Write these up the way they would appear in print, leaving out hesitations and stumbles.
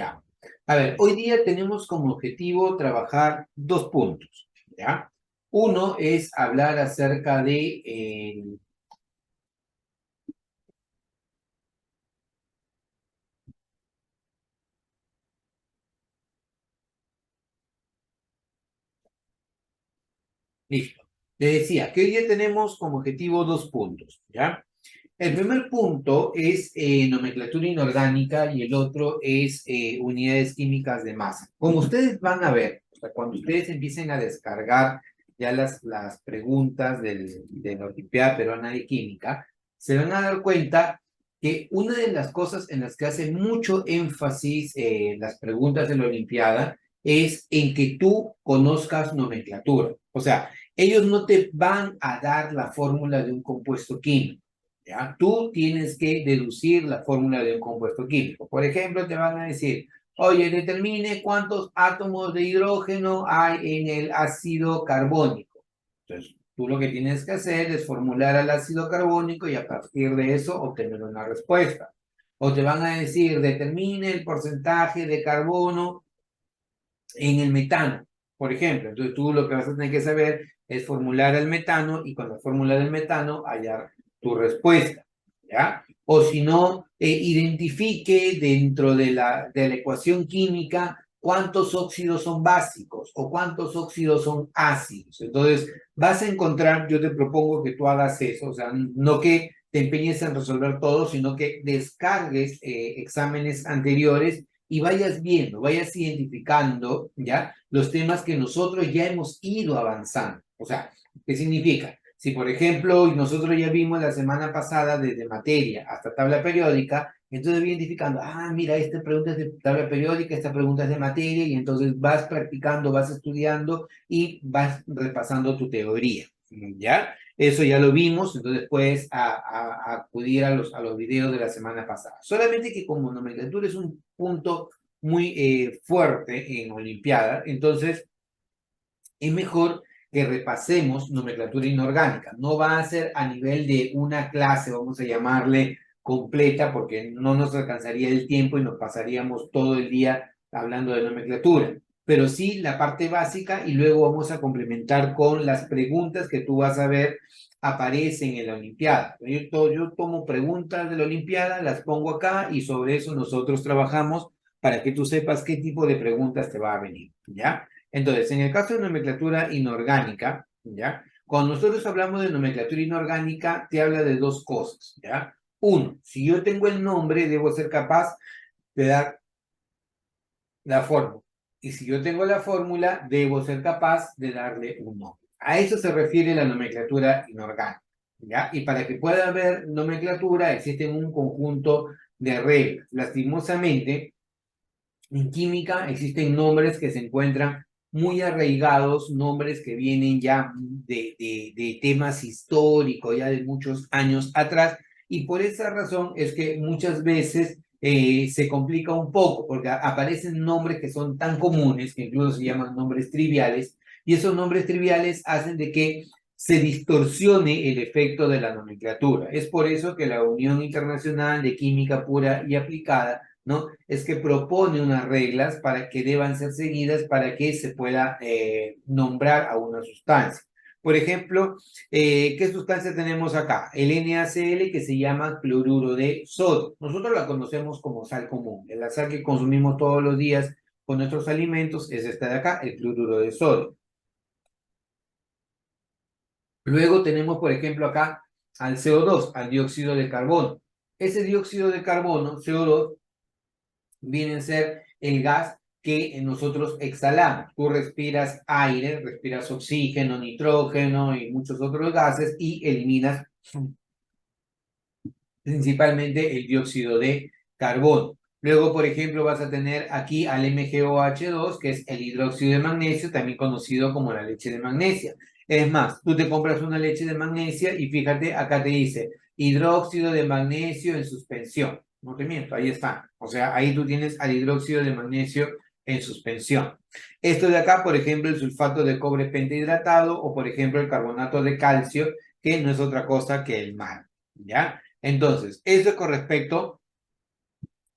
Ya. A ver, hoy día tenemos como objetivo trabajar dos puntos, ¿ya? Uno es hablar acerca de, listo. Le decía que hoy día tenemos como objetivo dos puntos, ¿ya? El primer punto es nomenclatura inorgánica y el otro es unidades químicas de masa. Como ustedes van a ver, o sea, cuando ustedes empiecen a descargar ya las preguntas de la Olimpiada Peruana de Química, se van a dar cuenta que una de las cosas en las que hace mucho énfasis las preguntas de la Olimpiada es en que tú conozcas nomenclatura. O sea, ellos no te van a dar la fórmula de un compuesto químico. ¿Ya? Tú tienes que deducir la fórmula de un compuesto químico. Por ejemplo, te van a decir, oye, determine cuántos átomos de hidrógeno hay en el ácido carbónico. Entonces, tú lo que tienes que hacer es formular al ácido carbónico y a partir de eso obtener una respuesta. O te van a decir, determine el porcentaje de carbono en el metano, por ejemplo. Entonces tú lo que vas a tener que saber es formular el metano y con la fórmula del metano hallar tu respuesta, ¿ya? O si no, identifique dentro de la ecuación química cuántos óxidos son básicos o cuántos óxidos son ácidos. Entonces vas a encontrar, yo te propongo que tú hagas eso, o sea, no que te empeñes en resolver todo, sino que descargues exámenes anteriores y vayas viendo, vayas identificando, ¿ya? Los temas que nosotros ya hemos ido avanzando. O sea, ¿qué significa? Si, por ejemplo, nosotros ya vimos la semana pasada desde materia hasta tabla periódica, entonces voy identificando, mira, esta pregunta es de tabla periódica, esta pregunta es de materia, y entonces vas practicando, vas estudiando y vas repasando tu teoría, ¿ya? Eso ya lo vimos, entonces puedes acudir a los videos de la semana pasada. Solamente que como nomenclatura es un punto muy fuerte en Olimpiada, entonces es mejor que repasemos nomenclatura inorgánica. No va a ser a nivel de una clase, vamos a llamarle completa, porque no nos alcanzaría el tiempo y nos pasaríamos todo el día hablando de nomenclatura. Pero sí la parte básica y luego vamos a complementar con las preguntas que tú vas a ver aparecen en la Olimpiada. Yo tomo preguntas de la Olimpiada, las pongo acá y sobre eso nosotros trabajamos para que tú sepas qué tipo de preguntas te va a venir, ¿ya? Entonces, en el caso de nomenclatura inorgánica, ¿ya? Cuando nosotros hablamos de nomenclatura inorgánica, te habla de dos cosas, ¿ya? Uno, si yo tengo el nombre, debo ser capaz de dar la fórmula. Y si yo tengo la fórmula, debo ser capaz de darle un nombre. A eso se refiere la nomenclatura inorgánica, ¿ya? Y para que pueda haber nomenclatura, existen un conjunto de reglas. Lastimosamente, en química existen nombres que se encuentran muy arraigados, nombres que vienen ya de temas históricos, ya de muchos años atrás, y por esa razón es que muchas veces se complica un poco, porque aparecen nombres que son tan comunes, que incluso se llaman nombres triviales, y esos nombres triviales hacen de que se distorsione el efecto de la nomenclatura. Es por eso que la Unión Internacional de Química Pura y Aplicada, ¿no? Es que propone unas reglas para que deban ser seguidas para que se pueda nombrar a una sustancia. Por ejemplo, ¿qué sustancia tenemos acá? El NaCl, que se llama cloruro de sodio. Nosotros la conocemos como sal común. La sal que consumimos todos los días con nuestros alimentos es esta de acá, el cloruro de sodio. Luego tenemos, por ejemplo, acá al CO2, al dióxido de carbono. Ese dióxido de carbono, CO2, viene a ser el gas que nosotros exhalamos. Tú respiras aire, respiras oxígeno, nitrógeno y muchos otros gases y eliminas principalmente el dióxido de carbono. Luego, por ejemplo, vas a tener aquí al MgOH2, que es el hidróxido de magnesio, también conocido como la leche de magnesia. Es más, tú te compras una leche de magnesia y fíjate, acá te dice hidróxido de magnesio en suspensión. No te miento, ahí está. O sea, ahí tú tienes al hidróxido de magnesio en suspensión. Esto de acá, por ejemplo, el sulfato de cobre pentahidratado o, por ejemplo, el carbonato de calcio, que no es otra cosa que el mar. ¿Ya? Entonces, eso con respecto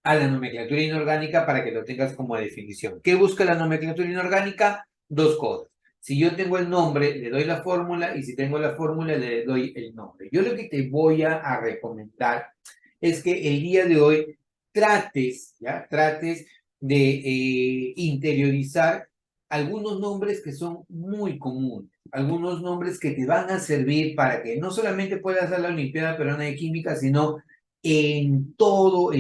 a la nomenclatura inorgánica para que lo tengas como definición. ¿Qué busca la nomenclatura inorgánica? Dos cosas. Si yo tengo el nombre, le doy la fórmula, y si tengo la fórmula, le doy el nombre. Yo lo que te voy a recomendar es que el día de hoy trates, ¿ya? Trates de interiorizar algunos nombres que son muy comunes, algunos nombres que te van a servir para que no solamente puedas dar la Olimpiada Peruana de Química, sino en todo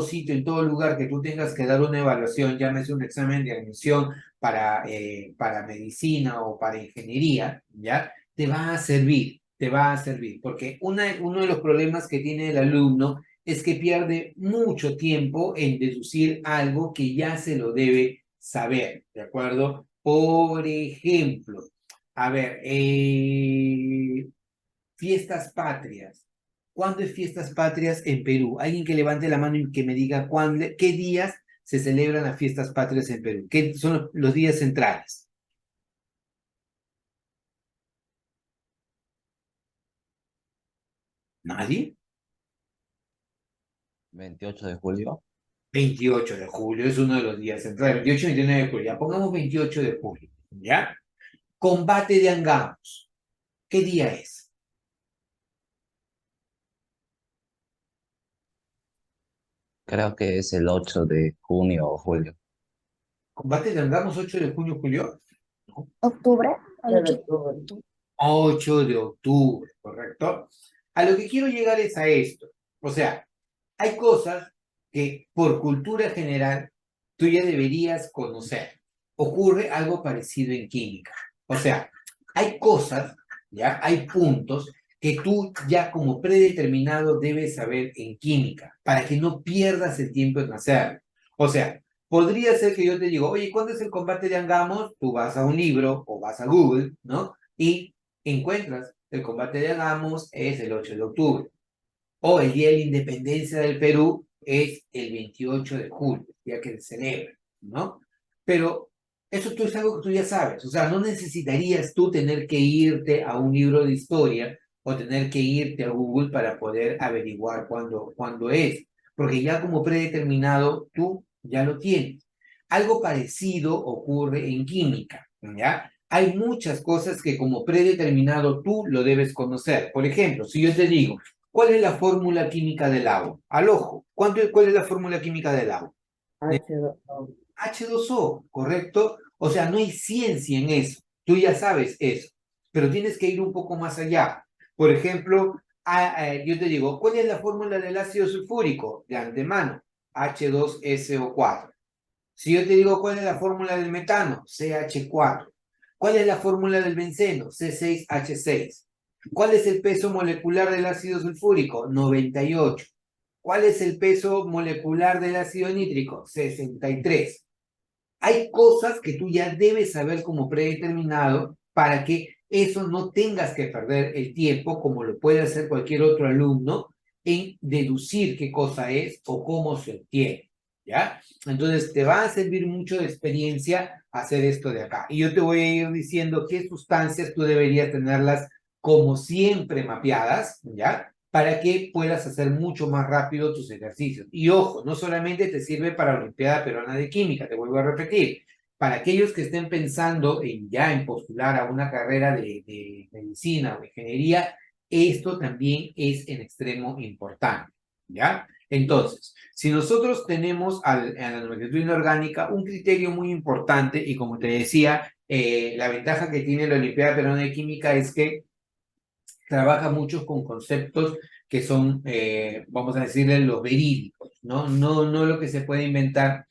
sitio, en todo lugar que tú tengas que dar una evaluación, llámese un examen de admisión para medicina o para ingeniería, ¿ya? Te va a servir, porque uno de los problemas que tiene el alumno es que pierde mucho tiempo en deducir algo que ya se lo debe saber, ¿de acuerdo? Por ejemplo, a ver, fiestas patrias. ¿Cuándo es fiestas patrias en Perú? Alguien que levante la mano y que me diga qué días se celebran las fiestas patrias en Perú. ¿Qué son los días centrales? ¿Nadie? 28 de julio. 28 de julio es uno de los días centrales. 28 y 29 de julio. Ya pongamos 28 de julio. ¿Ya? Combate de Angamos. ¿Qué día es? Creo que es el 8 de junio o julio. ¿Combate de Angamos 8 de junio, julio? No. Octubre, el 8 de octubre. 8 de octubre, ¿correcto? A lo que quiero llegar es a esto. O sea, hay cosas que por cultura general tú ya deberías conocer. Ocurre algo parecido en química. O sea, hay cosas, ya, hay puntos que tú ya como predeterminado debes saber en química para que no pierdas el tiempo en hacerlo. O sea, podría ser que yo te digo, oye, ¿cuándo es el combate de Angamos? Tú vas a un libro o vas a Google, ¿no? Y encuentras el combate de Angamos es el 8 de octubre. O el Día de la Independencia del Perú es el 28 de julio, día que se celebra, ¿no? Pero eso tú es algo que tú ya sabes, o sea, no necesitarías tú tener que irte a un libro de historia o tener que irte a Google para poder averiguar cuándo es, porque ya como predeterminado tú ya lo tienes. Algo parecido ocurre en química, ¿ya? Hay muchas cosas que como predeterminado tú lo debes conocer. Por ejemplo, si yo te digo, ¿cuál es la fórmula química del agua? Al ojo. ¿Cuál es la fórmula química del agua? H2O. H2O, ¿correcto? O sea, no hay ciencia en eso. Tú ya sabes eso, pero tienes que ir un poco más allá. Por ejemplo, yo te digo, ¿cuál es la fórmula del ácido sulfúrico? De antemano, H2SO4. Si yo te digo, ¿cuál es la fórmula del metano? CH4. ¿Cuál es la fórmula del benceno? C6H6. ¿Cuál es el peso molecular del ácido sulfúrico? 98. ¿Cuál es el peso molecular del ácido nítrico? 63. Hay cosas que tú ya debes saber como predeterminado para que eso no tengas que perder el tiempo, como lo puede hacer cualquier otro alumno, en deducir qué cosa es o cómo se obtiene, ¿ya? Entonces, te va a servir mucho de experiencia hacer esto de acá. Y yo te voy a ir diciendo qué sustancias tú deberías tenerlas como siempre mapeadas, ¿ya? Para que puedas hacer mucho más rápido tus ejercicios. Y ojo, no solamente te sirve para la Olimpiada Peruana de Química, te vuelvo a repetir, para aquellos que estén pensando en postular a una carrera de medicina o ingeniería, esto también es en extremo importante, ¿ya? Entonces, si nosotros tenemos a la nomenclatura inorgánica un criterio muy importante, y como te decía, la ventaja que tiene la Olimpiada Peruana de Química es que trabaja mucho con conceptos que son, vamos a decirle, los verídicos, ¿no? No lo que se puede inventar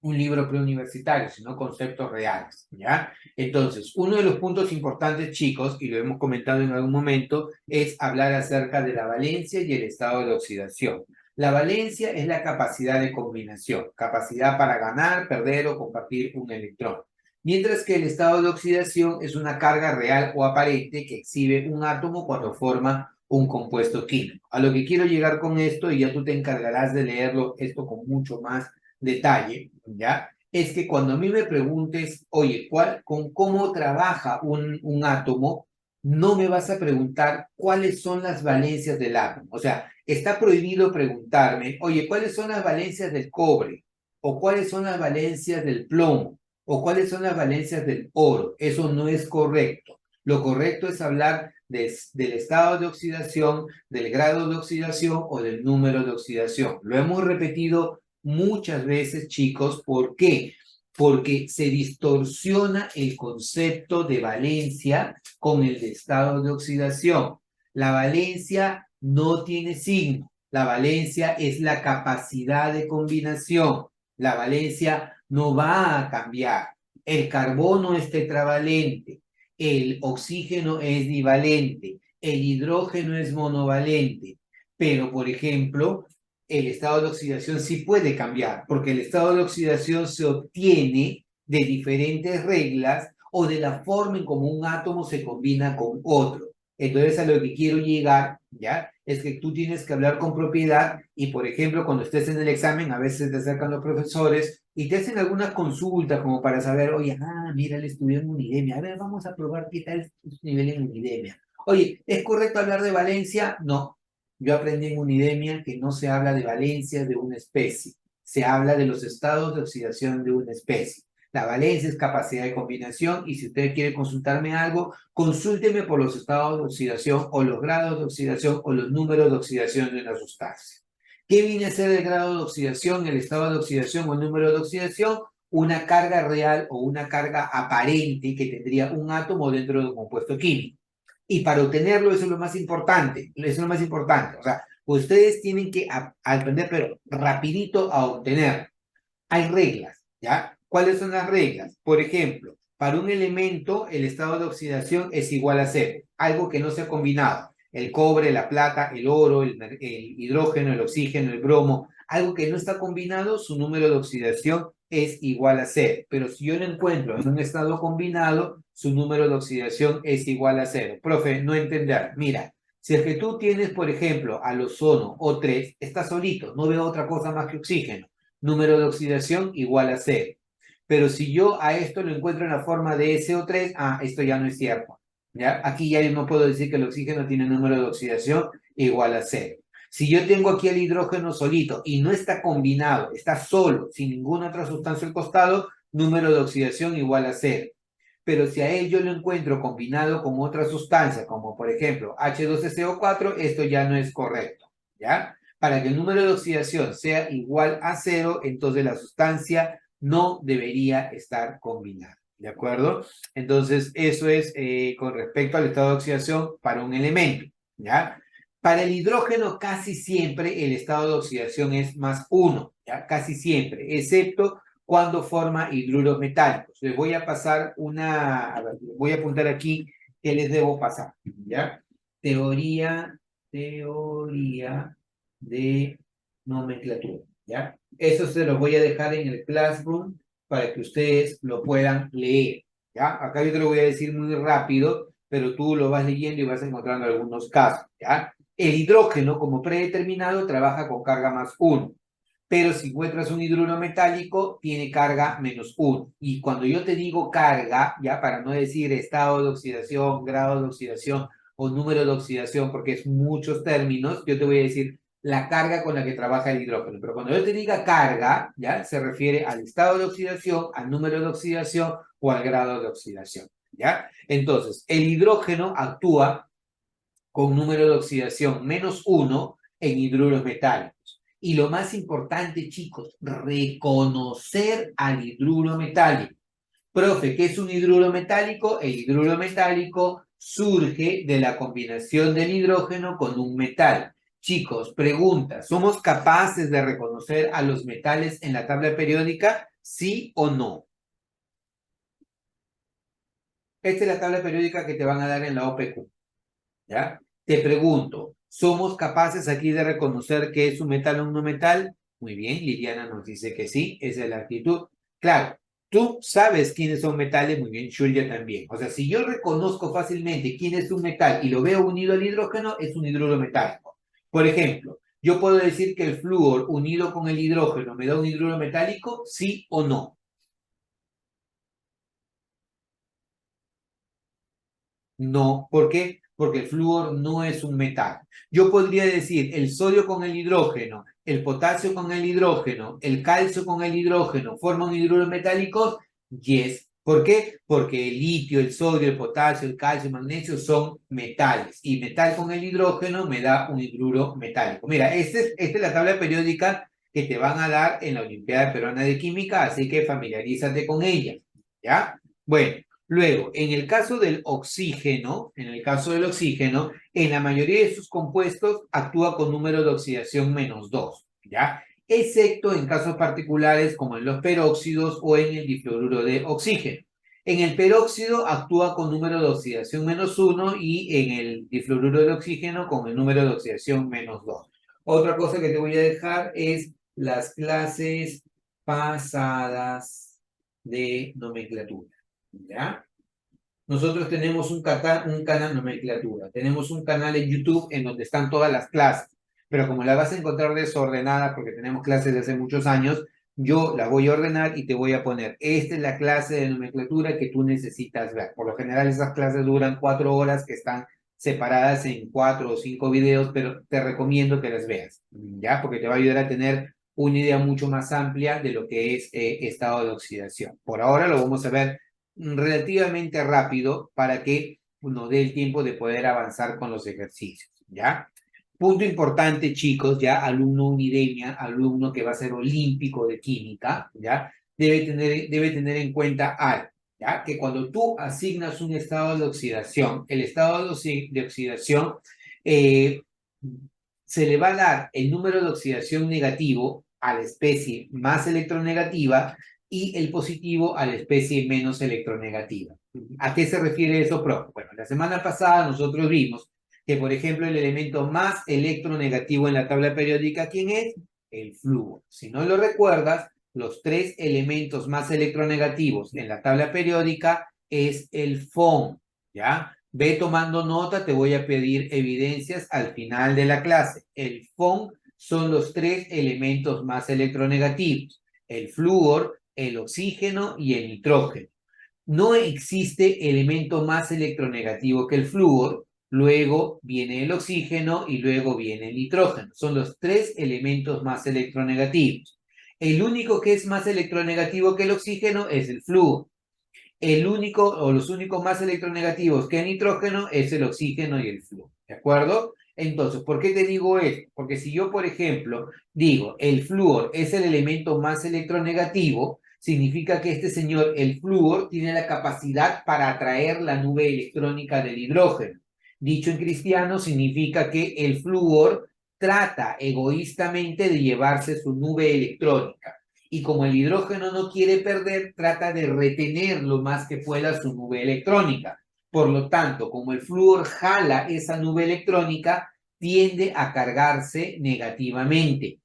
un libro preuniversitario, sino conceptos reales, ¿ya? Entonces, uno de los puntos importantes, chicos, y lo hemos comentado en algún momento, es hablar acerca de la valencia y el estado de oxidación. La valencia es la capacidad de combinación, capacidad para ganar, perder o compartir un electrón. Mientras que el estado de oxidación es una carga real o aparente que exhibe un átomo cuando forma un compuesto químico. A lo que quiero llegar con esto, y ya tú te encargarás de leerlo esto con mucho más detalle, ¿ya? Es que cuando a mí me preguntes, oye, ¿cómo trabaja un átomo? no me vas a preguntar cuáles son las valencias del átomo. O sea, está prohibido preguntarme, oye, ¿cuáles son las valencias del cobre? ¿O cuáles son las valencias del plomo? ¿O cuáles son las valencias del oro? Eso no es correcto. Lo correcto es hablar del estado de oxidación, del grado de oxidación o del número de oxidación. Lo hemos repetido muchas veces, chicos. ¿Por qué? Porque se distorsiona el concepto de valencia con el de estado de oxidación. La valencia no tiene signo. La valencia es la capacidad de combinación. La valencia no va a cambiar. El carbono es tetravalente. El oxígeno es divalente. El hidrógeno es monovalente. Pero, por ejemplo, el estado de oxidación sí puede cambiar, porque el estado de oxidación se obtiene de diferentes reglas o de la forma en cómo un átomo se combina con otro. Entonces, a lo que quiero llegar, ¿ya? Es que tú tienes que hablar con propiedad y, por ejemplo, cuando estés en el examen, a veces te acercan los profesores y te hacen algunas consultas como para saber, oye, mira, él estudió en Unidemia, a ver, vamos a probar qué tal es su nivel en Unidemia. Oye, ¿es correcto hablar de valencia? No. Yo aprendí en Unidemia que no se habla de valencias de una especie, se habla de los estados de oxidación de una especie. La valencia es capacidad de combinación y si usted quiere consultarme algo, consúlteme por los estados de oxidación o los grados de oxidación o los números de oxidación de una sustancia. ¿Qué viene a ser el grado de oxidación, el estado de oxidación o el número de oxidación? Una carga real o una carga aparente que tendría un átomo dentro de un compuesto químico. Y para obtenerlo, eso es lo más importante, eso es lo más importante. O sea, ustedes tienen que aprender, pero rapidito a obtener. Hay reglas, ¿ya? ¿Cuáles son las reglas? Por ejemplo, para un elemento, el estado de oxidación es igual a cero, algo que no se ha combinado. El cobre, la plata, el oro, el hidrógeno, el oxígeno, el bromo, algo que no está combinado, su número de oxidación es igual a cero. Pero si yo lo encuentro en un estado combinado, su número de oxidación es igual a cero. Profe, no entender. Mira, si es que tú tienes, por ejemplo, al ozono O3, está solito, no veo otra cosa más que oxígeno. Número de oxidación igual a cero. Pero si yo a esto lo encuentro en la forma de SO3, esto ya no es cierto. ¿Ya? Aquí ya no puedo decir que el oxígeno tiene número de oxidación igual a cero. Si yo tengo aquí el hidrógeno solito y no está combinado, está solo, sin ninguna otra sustancia al costado, número de oxidación igual a cero. Pero si a él yo lo encuentro combinado con otra sustancia, como por ejemplo H2SO4, esto ya no es correcto, ¿ya? Para que el número de oxidación sea igual a cero, entonces la sustancia no debería estar combinada, ¿de acuerdo? Entonces, eso es con respecto al estado de oxidación para un elemento, ¿ya? Para el hidrógeno, casi siempre el estado de oxidación es +1, ¿ya? Casi siempre, excepto cuando forma hidruros metálicos. Les voy a pasar a ver, voy a apuntar aquí qué les debo pasar, ¿ya? Teoría de nomenclatura, ¿ya? Eso se los voy a dejar en el Classroom para que ustedes lo puedan leer, ¿ya? Acá yo te lo voy a decir muy rápido, pero tú lo vas leyendo y vas encontrando algunos casos, ¿ya? El hidrógeno, como predeterminado, trabaja con carga +1. Pero si encuentras un hidruro metálico, tiene carga -1. Y cuando yo te digo carga, ya para no decir estado de oxidación, grado de oxidación o número de oxidación, porque es muchos términos, yo te voy a decir la carga con la que trabaja el hidrógeno. Pero cuando yo te diga carga, ya se refiere al estado de oxidación, al número de oxidación o al grado de oxidación, ¿ya? Entonces, el hidrógeno actúa con número de oxidación -1 en hidruros metálicos. Y lo más importante, chicos, reconocer al hidruro metálico. Profe, ¿qué es un hidruro metálico? El hidruro metálico surge de la combinación del hidrógeno con un metal. Chicos, pregunta, ¿somos capaces de reconocer a los metales en la tabla periódica? ¿Sí o no? Esta es la tabla periódica que te van a dar en la OPQ. ¿Ya? Te pregunto, ¿somos capaces aquí de reconocer que es un metal o un no metal? Muy bien, Liliana nos dice que sí, esa es la actitud. Claro, tú sabes quiénes son metales, muy bien, Julia también. O sea, si yo reconozco fácilmente quién es un metal y lo veo unido al hidrógeno, es un hidruro metálico. Por ejemplo, yo puedo decir que el flúor unido con el hidrógeno me da un hidruro metálico, sí o no. No, ¿por qué? Porque el flúor no es un metal. Yo podría decir el sodio con el hidrógeno, el potasio con el hidrógeno, el calcio con el hidrógeno, ¿forman hidruros metálicos? Yes. ¿Por qué? Porque el litio, el sodio, el potasio, el calcio, el magnesio son metales. Y metal con el hidrógeno me da un hidruro metálico. Mira, esta es la tabla periódica que te van a dar en la Olimpiada Peruana de Química, así que familiarízate con ella. ¿Ya? Bueno. Luego, en el caso del oxígeno, en la mayoría de sus compuestos actúa con número de oxidación -2, ¿ya? Excepto en casos particulares como en los peróxidos o en el difluoruro de oxígeno. En el peróxido actúa con número de oxidación -1 y en el difluoruro de oxígeno con el número de oxidación -2. Otra cosa que te voy a dejar es las clases pasadas de nomenclatura. ¿Ya? Nosotros tenemos un canal nomenclatura, tenemos un canal en YouTube en donde están todas las clases, pero como la vas a encontrar desordenada porque tenemos clases de hace muchos años, yo la voy a ordenar y te voy a poner, esta es la clase de nomenclatura que tú necesitas ver. Por lo general esas clases duran 4 horas que están separadas en 4 o 5 videos, pero te recomiendo que las veas, ¿ya? Porque te va a ayudar a tener una idea mucho más amplia de lo que es estado de oxidación. Por ahora lo vamos a ver relativamente rápido para que nos dé el tiempo de poder avanzar con los ejercicios, ¿ya? Punto importante, chicos, ya alumno unidemia, alumno que va a ser olímpico de química, ¿ya? Debe tener en cuenta algo, ¿ya? Que cuando tú asignas un estado de oxidación, el estado de oxidación se le va a dar el número de oxidación negativo a la especie más electronegativa y el positivo a la especie menos electronegativa. ¿A qué se refiere eso, profe? Bueno, la semana pasada nosotros vimos que, por ejemplo, el elemento más electronegativo en la tabla periódica, ¿quién es? El flúor. Si no lo recuerdas, los 3 elementos más electronegativos en la tabla periódica es el FON, ¿ya? Ve tomando nota, te voy a pedir evidencias al final de la clase. El FON son los 3 elementos más electronegativos: el flúor, el oxígeno y el nitrógeno. No existe elemento más electronegativo que el flúor, luego viene el oxígeno y luego viene el nitrógeno. Son los 3 elementos más electronegativos. El único que es más electronegativo que el oxígeno es el flúor. El único o los únicos más electronegativos que el nitrógeno es el oxígeno y el flúor, ¿de acuerdo? Entonces, ¿por qué te digo esto? Porque si yo, por ejemplo, digo el flúor es el elemento más electronegativo, significa que este señor, el flúor, tiene la capacidad para atraer la nube electrónica del hidrógeno. Dicho en cristiano, significa que el flúor trata egoístamente de llevarse su nube electrónica. Y como el hidrógeno no quiere perder, trata de retener lo más que pueda su nube electrónica. Por lo tanto, como el flúor jala esa nube electrónica, tiende a cargarse negativamente.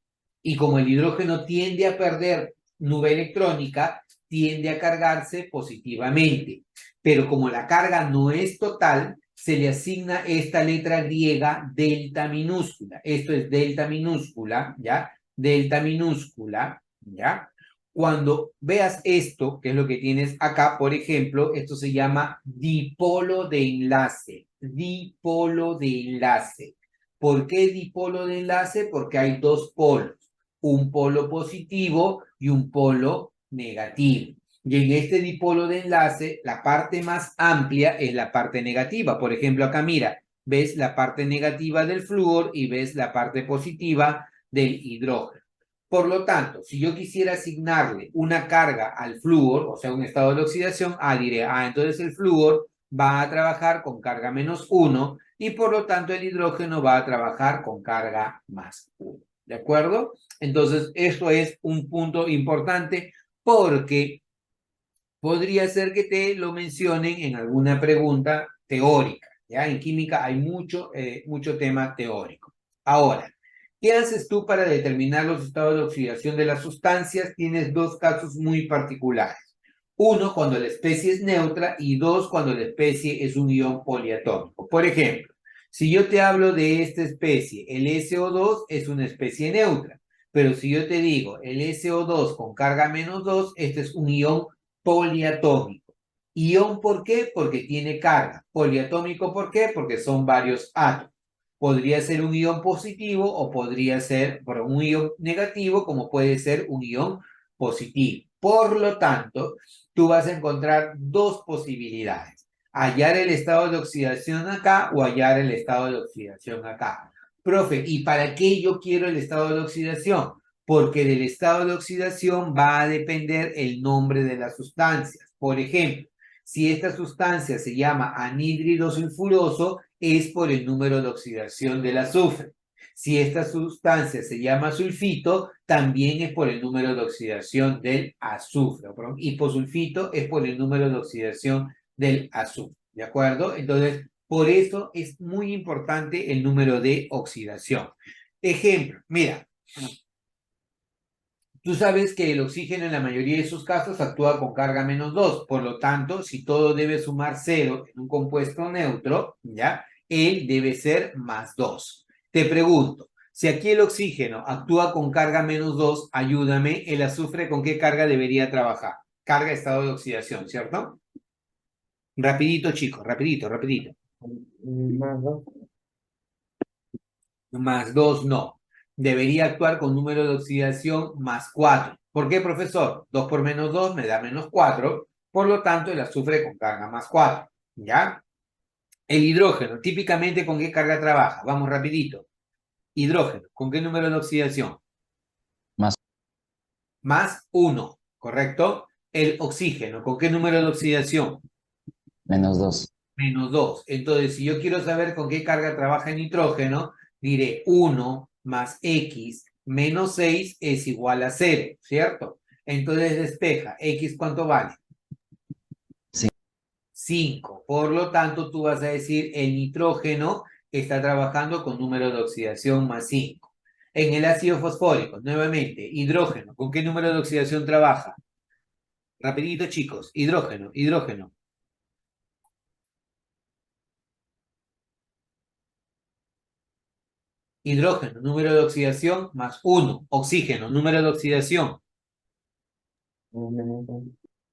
Y como el hidrógeno tiende a perder nube electrónica, tiende a cargarse positivamente. Pero como la carga no es total, se le asigna esta letra griega delta minúscula. Esto es delta minúscula, ¿ya? Delta minúscula, ¿ya? Cuando veas esto, que es lo que tienes acá, por ejemplo, esto se llama dipolo de enlace. Dipolo de enlace. ¿Por qué dipolo de enlace? Porque hay 2 polos, un polo positivo y un polo negativo. Y en este dipolo de enlace, la parte más amplia es la parte negativa. Por ejemplo, acá mira, ves la parte negativa del flúor y ves la parte positiva del hidrógeno. Por lo tanto, si yo quisiera asignarle una carga al flúor, o sea, un estado de oxidación, diré, entonces el flúor va a trabajar con carga -1 y por lo tanto el hidrógeno va a trabajar con carga +1. ¿De acuerdo? Entonces, esto es un punto importante porque podría ser que te lo mencionen en alguna pregunta teórica. ¿Ya? En química hay mucho tema teórico. Ahora, ¿qué haces tú para determinar los estados de oxidación de las sustancias? Tienes 2 casos muy particulares. 1, cuando la especie es neutra, y 2, cuando la especie es un ion poliatómico. Por ejemplo, si yo te hablo de esta especie, el SO2 es una especie neutra, pero si yo te digo el SO2 con carga -2, este es un ion poliatómico. Ion, ¿por qué? Porque tiene carga. Poliatómico, ¿por qué? Porque son varios átomos. Podría ser un ion positivo o podría ser un ion negativo, como puede ser un ion positivo. Por lo tanto, tú vas a encontrar dos posibilidades. Hallar el estado de oxidación acá o hallar el estado de oxidación acá. Profe, ¿y para qué yo quiero el estado de oxidación? Porque del estado de oxidación va a depender el nombre de las sustancias. Por ejemplo, si esta sustancia se llama anhídrido sulfuroso, es por el número de oxidación del azufre. Si esta sustancia se llama sulfito, también es por el número de oxidación del azufre. Hiposulfito es por el número de oxidación del azufre. ¿De acuerdo? Entonces, por eso es muy importante el número de oxidación. Ejemplo, mira, tú sabes que el oxígeno en la mayoría de sus casos actúa con carga -2, por lo tanto, si todo debe sumar 0 en un compuesto neutro, ¿ya? Él debe ser +2. Te pregunto, si aquí el oxígeno actúa con carga -2, ayúdame, el azufre ¿con qué carga debería trabajar? Carga estado de oxidación, ¿cierto? Rapidito, chicos, rapidito, rapidito. Más 2. +2 no. Debería actuar con número de oxidación +4. ¿Por qué, profesor? 2 por -2 me da -4. Por lo tanto, el azufre con carga +4. ¿Ya? El hidrógeno, típicamente, ¿con qué carga trabaja? Vamos rapidito. Hidrógeno, ¿con qué número de oxidación? Más +1, ¿correcto? El oxígeno, ¿con qué número de oxidación? -2. -2. Entonces, si yo quiero saber con qué carga trabaja el nitrógeno, diré 1 más X menos 6 es igual a 0, ¿cierto? Entonces despeja, X ¿cuánto vale? Sí. 5. Por lo tanto, tú vas a decir el nitrógeno está trabajando con número de oxidación +5. En el ácido fosfórico, nuevamente, hidrógeno, ¿con qué número de oxidación trabaja? Rapidito, chicos, hidrógeno, hidrógeno. Hidrógeno, número de oxidación +1. Oxígeno, número de oxidación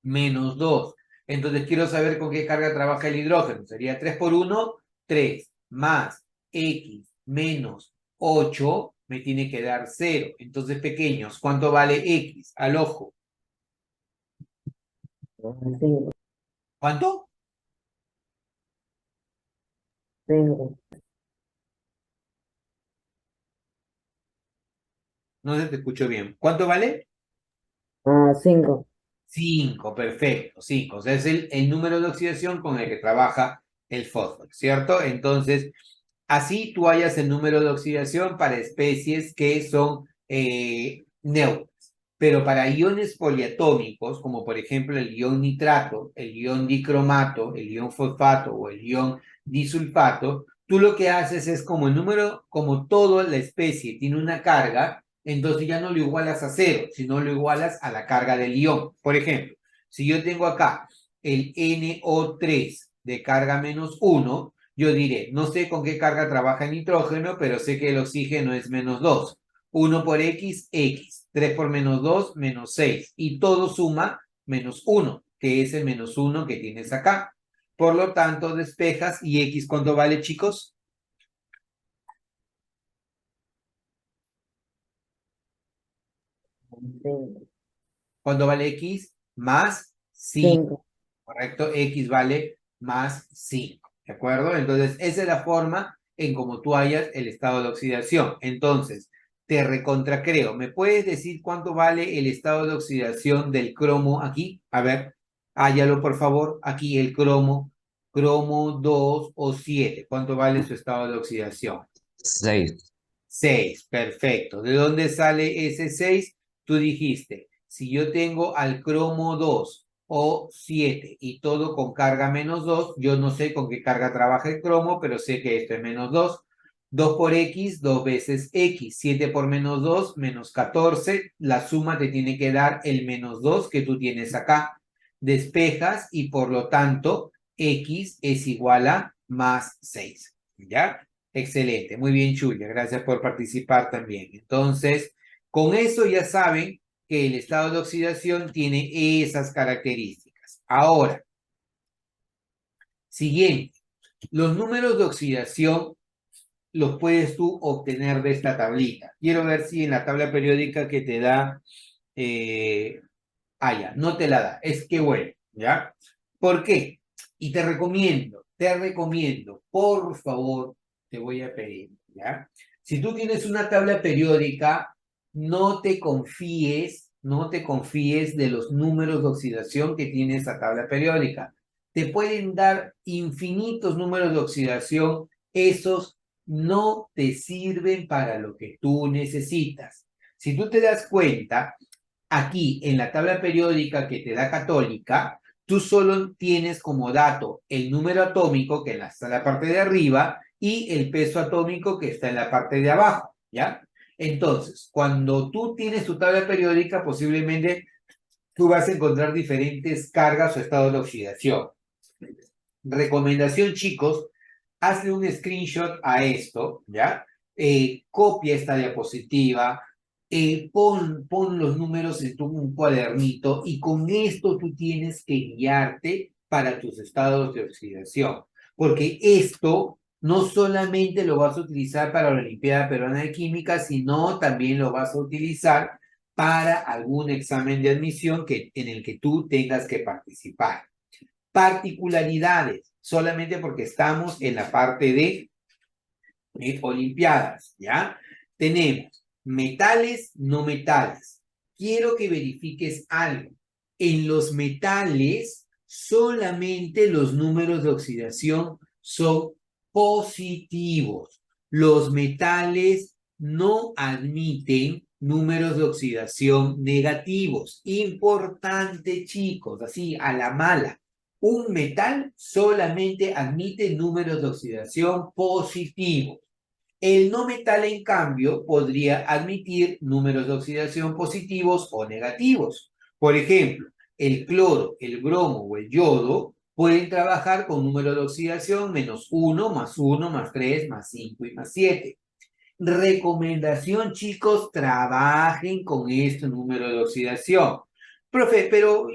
-2. Entonces quiero saber con qué carga trabaja el hidrógeno. Sería 3 por 1, 3 más X menos 8 me tiene que dar 0. Entonces, pequeños, ¿cuánto vale X? Al ojo. Cinco. ¿Cuánto? 5. No se te escucho bien. ¿Cuánto vale? 5. 5, perfecto, 5. O sea, es el número de oxidación con el que trabaja el fósforo, ¿cierto? Entonces, así tú hallas el número de oxidación para especies que son neutras. Pero para iones poliatómicos, como por ejemplo el ion nitrato, el ion dicromato, el ion fosfato o el ion disulfato, tú lo que haces es como el número, como toda la especie tiene una carga, entonces ya no lo igualas a 0, sino lo igualas a la carga del ion. Por ejemplo, si yo tengo acá el NO3 de carga -1, yo diré, no sé con qué carga trabaja el nitrógeno, pero sé que el oxígeno es -2. 1 por X, X. 3 por -2, -6. Y todo suma -1, que es el -1 que tienes acá. Por lo tanto, despejas y X, ¿cuánto vale, chicos? ¿Cuánto vale X? +5. 5. ¿Correcto? X vale +5. ¿De acuerdo? Entonces, esa es la forma en cómo tú hallas el estado de oxidación. Entonces, te recontracreo. ¿Me puedes decir cuánto vale el estado de oxidación del cromo aquí? A ver, hállalo por favor. Aquí el cromo. Cromo 2 o 7. ¿Cuánto vale su estado de oxidación? 6. 6, perfecto. ¿De dónde sale ese 6? Tú dijiste, si yo tengo al cromo 2 o 7 y todo con carga -2, yo no sé con qué carga trabaja el cromo, pero sé que esto es -2. 2 por X, 2 veces X. 7 por -2, -14. La suma te tiene que dar el -2 que tú tienes acá. Despejas y por lo tanto X es igual a +6. ¿Ya? Excelente, muy bien, Chulia, gracias por participar también. Entonces, con eso ya saben que el estado de oxidación tiene esas características. Ahora, Siguiente, los números de oxidación los puedes tú obtener de esta tablita. Quiero ver si en la tabla periódica que te da, ya, no te la da. Es que bueno, ¿ya? ¿Por qué? Y te recomiendo, por favor, te voy a pedir, ¿ya? Si tú tienes una tabla periódica, no te confíes de los números de oxidación que tiene esa tabla periódica. Te pueden dar infinitos números de oxidación, esos no te sirven para lo que tú necesitas. Si tú te das cuenta, aquí en la tabla periódica que te da Católica, tú solo tienes como dato el número atómico que está en la parte de arriba y el peso atómico que está en la parte de abajo, ¿ya? Entonces, cuando tú tienes tu tabla periódica, posiblemente tú vas a encontrar diferentes cargas o estados de oxidación. Recomendación, chicos, hazle un screenshot a esto, ¿ya? Copia esta diapositiva, pon los números en un cuadernito y con esto tú tienes que guiarte para tus estados de oxidación, porque esto no solamente lo vas a utilizar para la Olimpiada Peruana de Química, sino también lo vas a utilizar para algún examen de admisión en el que tú tengas que participar. Particularidades, solamente porque estamos en la parte de Olimpiadas, ¿ya? Tenemos metales, no metales. Quiero que verifiques algo. En los metales, solamente los números de oxidación son positivos. Los metales no admiten números de oxidación negativos. Importante, chicos, así a la mala. Un metal solamente admite números de oxidación positivos. El no metal, en cambio, podría admitir números de oxidación positivos o negativos. Por ejemplo, el cloro, el bromo o el yodo pueden trabajar con números de oxidación -1, +1, +3, +5 y +7. Recomendación, chicos, trabajen con este número de oxidación. Profe, pero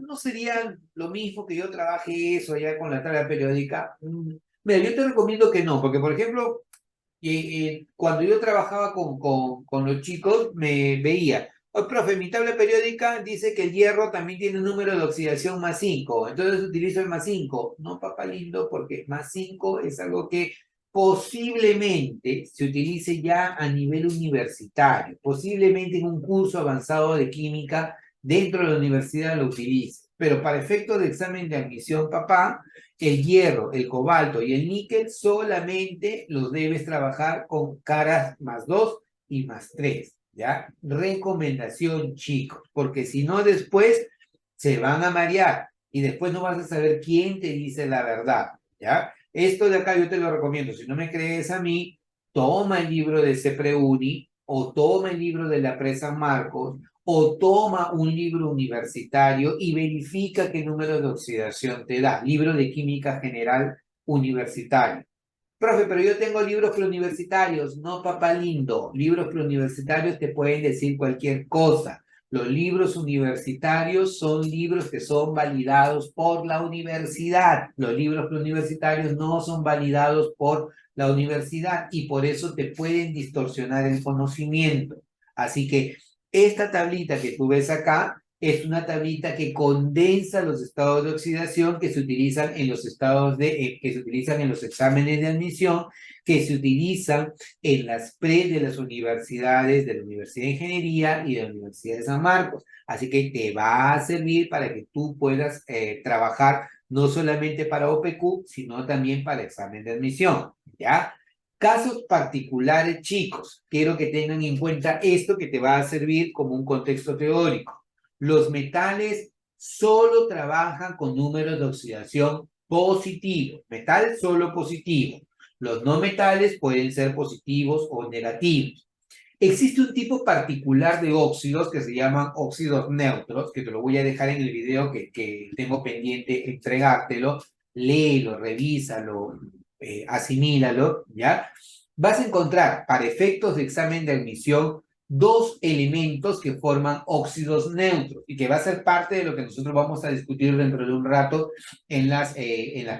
no sería lo mismo que yo trabaje eso allá con la tabla periódica? Mira, yo te recomiendo que no, porque por ejemplo, cuando yo trabajaba con los chicos, me veía, oh, profe, mi tabla periódica dice que el hierro también tiene un número de oxidación +5, entonces utilizo el +5. No, papá lindo, porque +5 es algo que posiblemente se utilice ya a nivel universitario, posiblemente en un curso avanzado de química dentro de la universidad lo utilice, pero para efectos de examen de admisión, papá, el hierro, el cobalto y el níquel solamente los debes trabajar con caras +2 y +3, ¿ya? Recomendación, chicos, porque si no después se van a marear y después no vas a saber quién te dice la verdad, ¿ya? Esto de acá yo te lo recomiendo. Si no me crees a mí, toma el libro de CEPREUNI o toma el libro de la Presa Marcos o toma un libro universitario y verifica qué número de oxidación te da. Libro de Química General Universitario. Profe, pero yo tengo libros preuniversitarios. No, papá lindo. Libros preuniversitarios te pueden decir cualquier cosa. Los libros universitarios son libros que son validados por la universidad. Los libros preuniversitarios no son validados por la universidad y por eso te pueden distorsionar el conocimiento. Así que esta tablita que tú ves acá es una tablita que condensa los estados de oxidación que se utilizan en los que se utilizan en los exámenes de admisión, que se utilizan en las de las universidades, de la Universidad de Ingeniería y de la Universidad de San Marcos. Así que te va a servir para que tú puedas trabajar no solamente para OPQ, sino también para examen de admisión, ¿ya? Casos particulares, chicos, quiero que tengan en cuenta esto que te va a servir como un contexto teórico. Los metales solo trabajan con números de oxidación positivos. Metal solo positivo. Los no metales pueden ser positivos o negativos. Existe un tipo particular de óxidos que se llaman óxidos neutros, que te lo voy a dejar en el video que tengo pendiente entregártelo. Léelo, revísalo, asimílalo, ¿ya? Vas a encontrar, para efectos de examen de admisión, dos elementos que forman óxidos neutros y que va a ser parte de lo que nosotros vamos a discutir dentro de un rato en las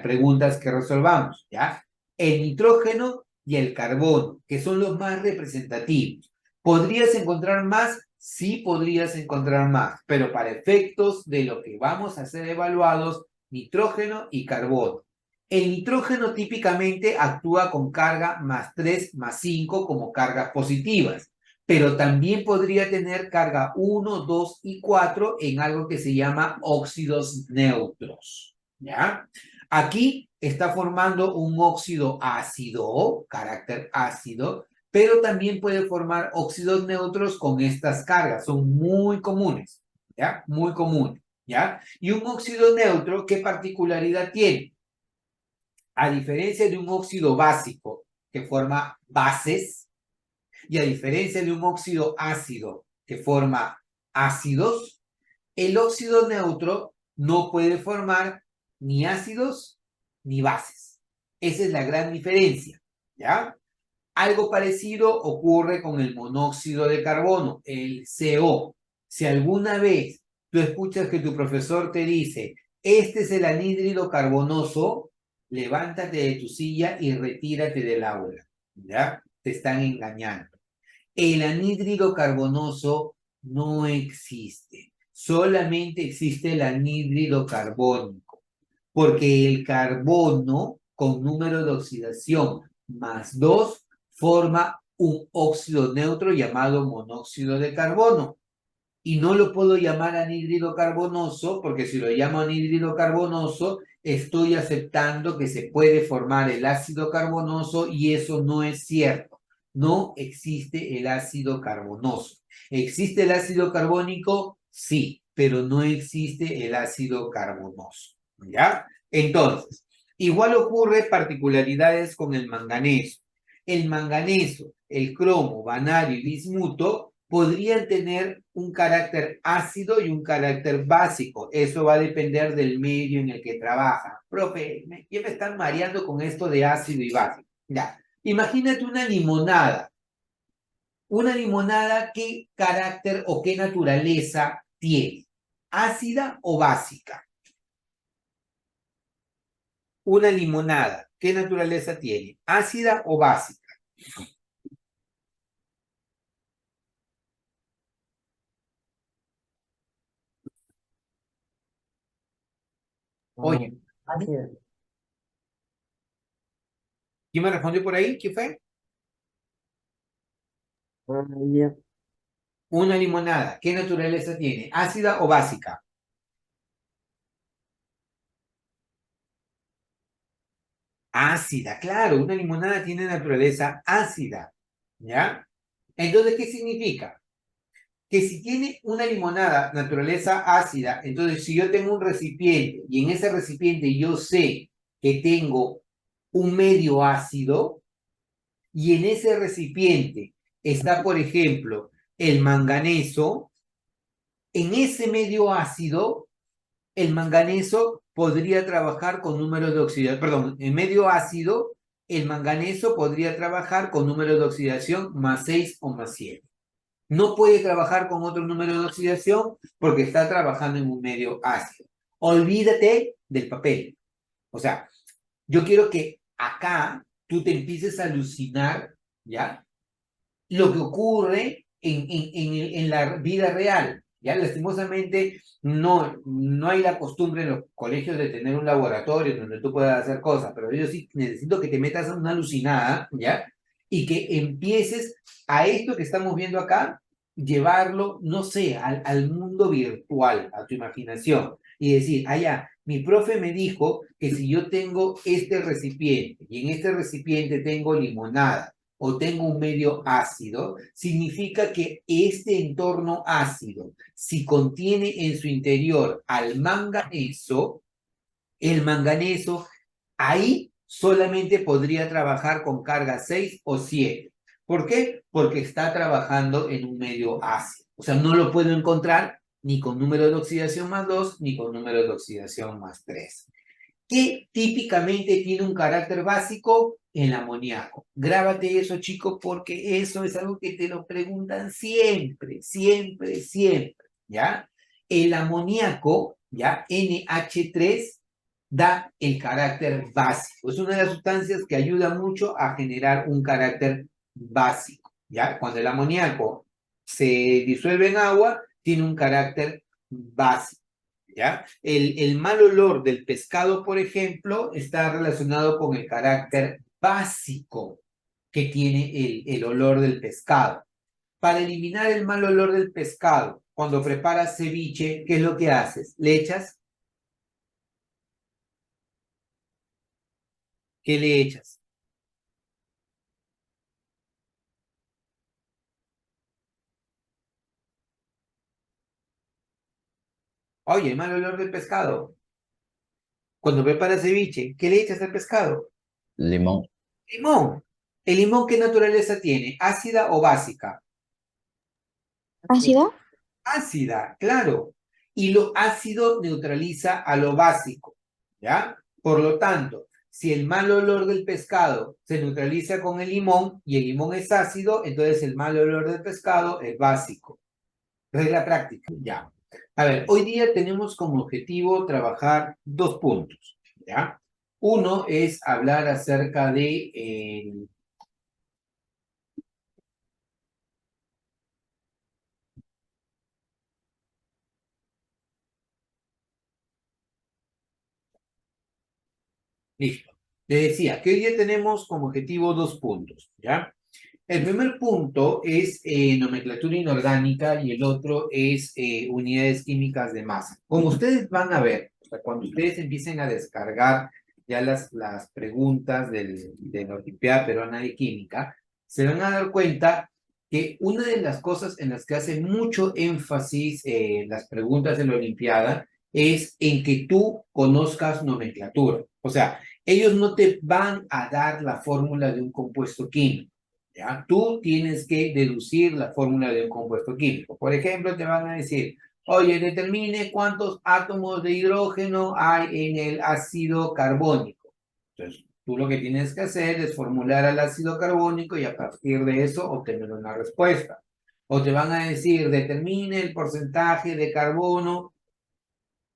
preguntas que resolvamos, ¿ya? El nitrógeno y el carbono, que son los más representativos. ¿Podrías encontrar más? Sí podrías encontrar más, pero para efectos de lo que vamos a ser evaluados, nitrógeno y carbono. El nitrógeno típicamente actúa con carga +3, +5 como cargas positivas, pero también podría tener carga 1, 2 y 4 en algo que se llama óxidos neutros, ¿ya? Aquí está formando un óxido ácido, carácter ácido, pero también puede formar óxidos neutros con estas cargas, son muy comunes, ¿ya? Muy comunes, ¿ya? Y un óxido neutro, ¿qué particularidad tiene? A diferencia de un óxido básico que forma bases, y a diferencia de un óxido ácido que forma ácidos, el óxido neutro no puede formar ni ácidos ni bases. Esa es la gran diferencia, ¿ya? Algo parecido ocurre con el monóxido de carbono, el CO. Si alguna vez tú escuchas que tu profesor te dice, este es el anhídrido carbonoso, levántate de tu silla y retírate del aula, ¿ya? Te están engañando. El anhídrido carbonoso no existe. Solamente existe el anhídrido carbónico, porque el carbono con número de oxidación +2 forma un óxido neutro llamado monóxido de carbono. Y no lo puedo llamar anhídrido carbonoso, porque si lo llamo anhídrido carbonoso, estoy aceptando que se puede formar el ácido carbonoso y eso no es cierto. No existe el ácido carbonoso. ¿Existe el ácido carbónico? Sí, pero no existe el ácido carbonoso. ¿Ya? Entonces, igual ocurre particularidades con el manganeso. El manganeso, el cromo, vanadio y bismuto podrían tener un carácter ácido y un carácter básico. Eso va a depender del medio en el que trabaja. Profe, ya me están mareando con esto de ácido y básico. Ya. Imagínate una limonada. Una limonada, ¿qué carácter o qué naturaleza tiene? ¿Ácida o básica? Una limonada, ¿qué naturaleza tiene? ¿Ácida o básica? Oye, Ácido. ¿quién me respondió por ahí? ¿Qué fue? Ya. Una limonada, ¿qué naturaleza tiene? ¿Ácida o básica? Ácida, claro, una limonada tiene naturaleza ácida, ¿ya? Entonces, ¿qué significa? Que si tiene una limonada naturaleza ácida, entonces si yo tengo un recipiente y en ese recipiente yo sé que tengo un medio ácido y en ese recipiente está, por ejemplo, el manganeso, en ese medio ácido el manganeso podría trabajar con números de oxidación, perdón, en medio ácido, el manganeso podría trabajar con números de oxidación +6 o +7. No puede trabajar con otro número de oxidación porque está trabajando en un medio ácido. Olvídate del papel. O sea, yo quiero que acá tú te empieces a alucinar, ¿ya? Lo que ocurre en la vida real. Ya lastimosamente no hay la costumbre en los colegios de tener un laboratorio donde tú puedas hacer cosas, pero yo sí necesito que te metas a una alucinada, ¿ya? Y que empieces a esto que estamos viendo acá, llevarlo, no sé, al mundo virtual, a tu imaginación, y decir, allá, mi profe me dijo que si yo tengo este recipiente y en este recipiente tengo limonada, o tengo un medio ácido, significa que este entorno ácido, si contiene en su interior al manganeso, el manganeso ahí solamente podría trabajar con carga 6 o 7. ¿Por qué? Porque está trabajando en un medio ácido. O sea, no lo puedo encontrar ni con número de oxidación +2, ni con número de oxidación +3. ¿Qué típicamente tiene un carácter básico? el amoníaco. Grábate eso, chicos, porque eso es algo que te lo preguntan siempre, siempre, siempre, ¿ya? El amoníaco, ¿ya? NH3 da el carácter básico. Es una de las sustancias que ayuda mucho a generar un carácter básico, ¿ya? Cuando el amoníaco se disuelve en agua, tiene un carácter básico. ¿Ya? El mal olor del pescado, por ejemplo, está relacionado con el carácter básico que tiene el olor del pescado. Para eliminar el mal olor del pescado, cuando preparas ceviche, ¿qué es lo que haces? ¿Le echas? ¿Qué le echas? Oye, el mal olor del pescado. Cuando preparas ceviche, ¿qué le echas al pescado? Limón, Limón. ¿El limón qué naturaleza tiene? ¿Ácida o básica? ¿Ácido? Ácida, claro. Y lo ácido neutraliza a lo básico, ¿ya? Por lo tanto, si el mal olor del pescado se neutraliza con el limón y el limón es ácido, entonces el mal olor del pescado es básico. Regla práctica, ya. A ver, hoy día tenemos como objetivo trabajar 2 puntos, ¿ya? Uno es hablar acerca de listo. Le decía que hoy día tenemos como objetivo 2 puntos, ¿ya? El primer punto es nomenclatura inorgánica y el otro es unidades químicas de masa. Como ustedes van a ver, o sea, cuando ustedes empiecen a descargar ya las preguntas de la Olimpiada Peruana de Química, se van a dar cuenta que una de las cosas en las que hace mucho énfasis las preguntas de la Olimpiada es en que tú conozcas nomenclatura. O sea, ellos no te van a dar la fórmula de un compuesto químico. ¿Ya? Tú tienes que deducir la fórmula de un compuesto químico. Por ejemplo, te van a decir, oye, determine cuántos átomos de hidrógeno hay en el ácido carbónico. Entonces, tú lo que tienes que hacer es formular al ácido carbónico y a partir de eso obtener una respuesta. O te van a decir, determine el porcentaje de carbono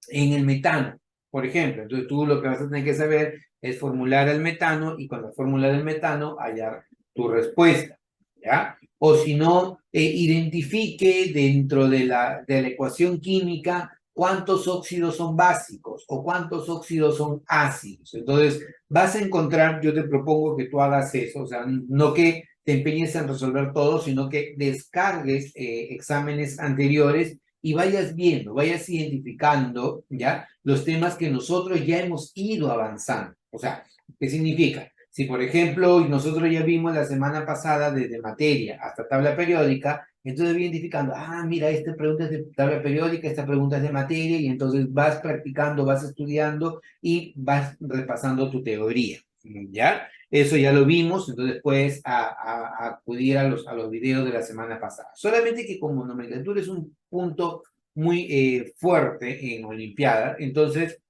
en el metano, por ejemplo. Entonces, tú lo que vas a tener que saber es formular el metano y con la fórmula del metano hallar tu respuesta, ¿ya? O si no, identifique dentro de la ecuación química cuántos óxidos son básicos o cuántos óxidos son ácidos. Entonces, vas a encontrar, yo te propongo que tú hagas eso, o sea, no que te empeñes en resolver todo, sino que descargues exámenes anteriores y vayas viendo, vayas identificando, ¿ya? Los temas que nosotros ya hemos ido avanzando. O sea, ¿qué significa? Si, por ejemplo, nosotros ya vimos la semana pasada desde materia hasta tabla periódica, entonces voy identificando, mira, esta pregunta es de tabla periódica, esta pregunta es de materia, y entonces vas practicando, vas estudiando y vas repasando tu teoría, ¿ya? Eso ya lo vimos, entonces puedes acudir a los videos de la semana pasada. Solamente que como nomenclatura es un punto muy fuerte en Olimpiada, entonces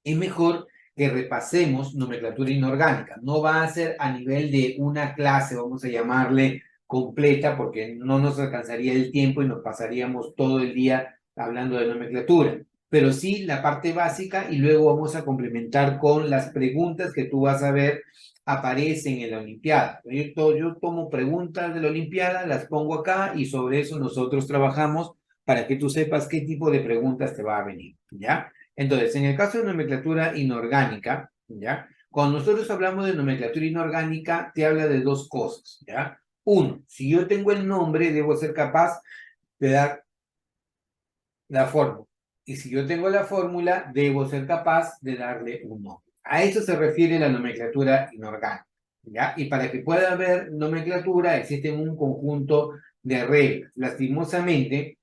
es mejor que repasemos nomenclatura inorgánica. No va a ser a nivel de una clase, vamos a llamarle completa, porque no nos alcanzaría el tiempo y nos pasaríamos todo el día hablando de nomenclatura. Pero sí la parte básica y luego vamos a complementar con las preguntas que tú vas a ver aparecen en la Olimpiada. Yo tomo preguntas de la Olimpiada, las pongo acá y sobre eso nosotros trabajamos para que tú sepas qué tipo de preguntas te va a venir, ¿ya? Entonces, en el caso de nomenclatura inorgánica, ¿ya? Cuando nosotros hablamos de nomenclatura inorgánica, te habla de 2 cosas, ¿ya? Uno, si yo tengo el nombre, debo ser capaz de dar la fórmula. Y si yo tengo la fórmula, debo ser capaz de darle un nombre. A eso se refiere la nomenclatura inorgánica, ¿ya? Y para que pueda haber nomenclatura, existe un conjunto de reglas. Lastimosamente,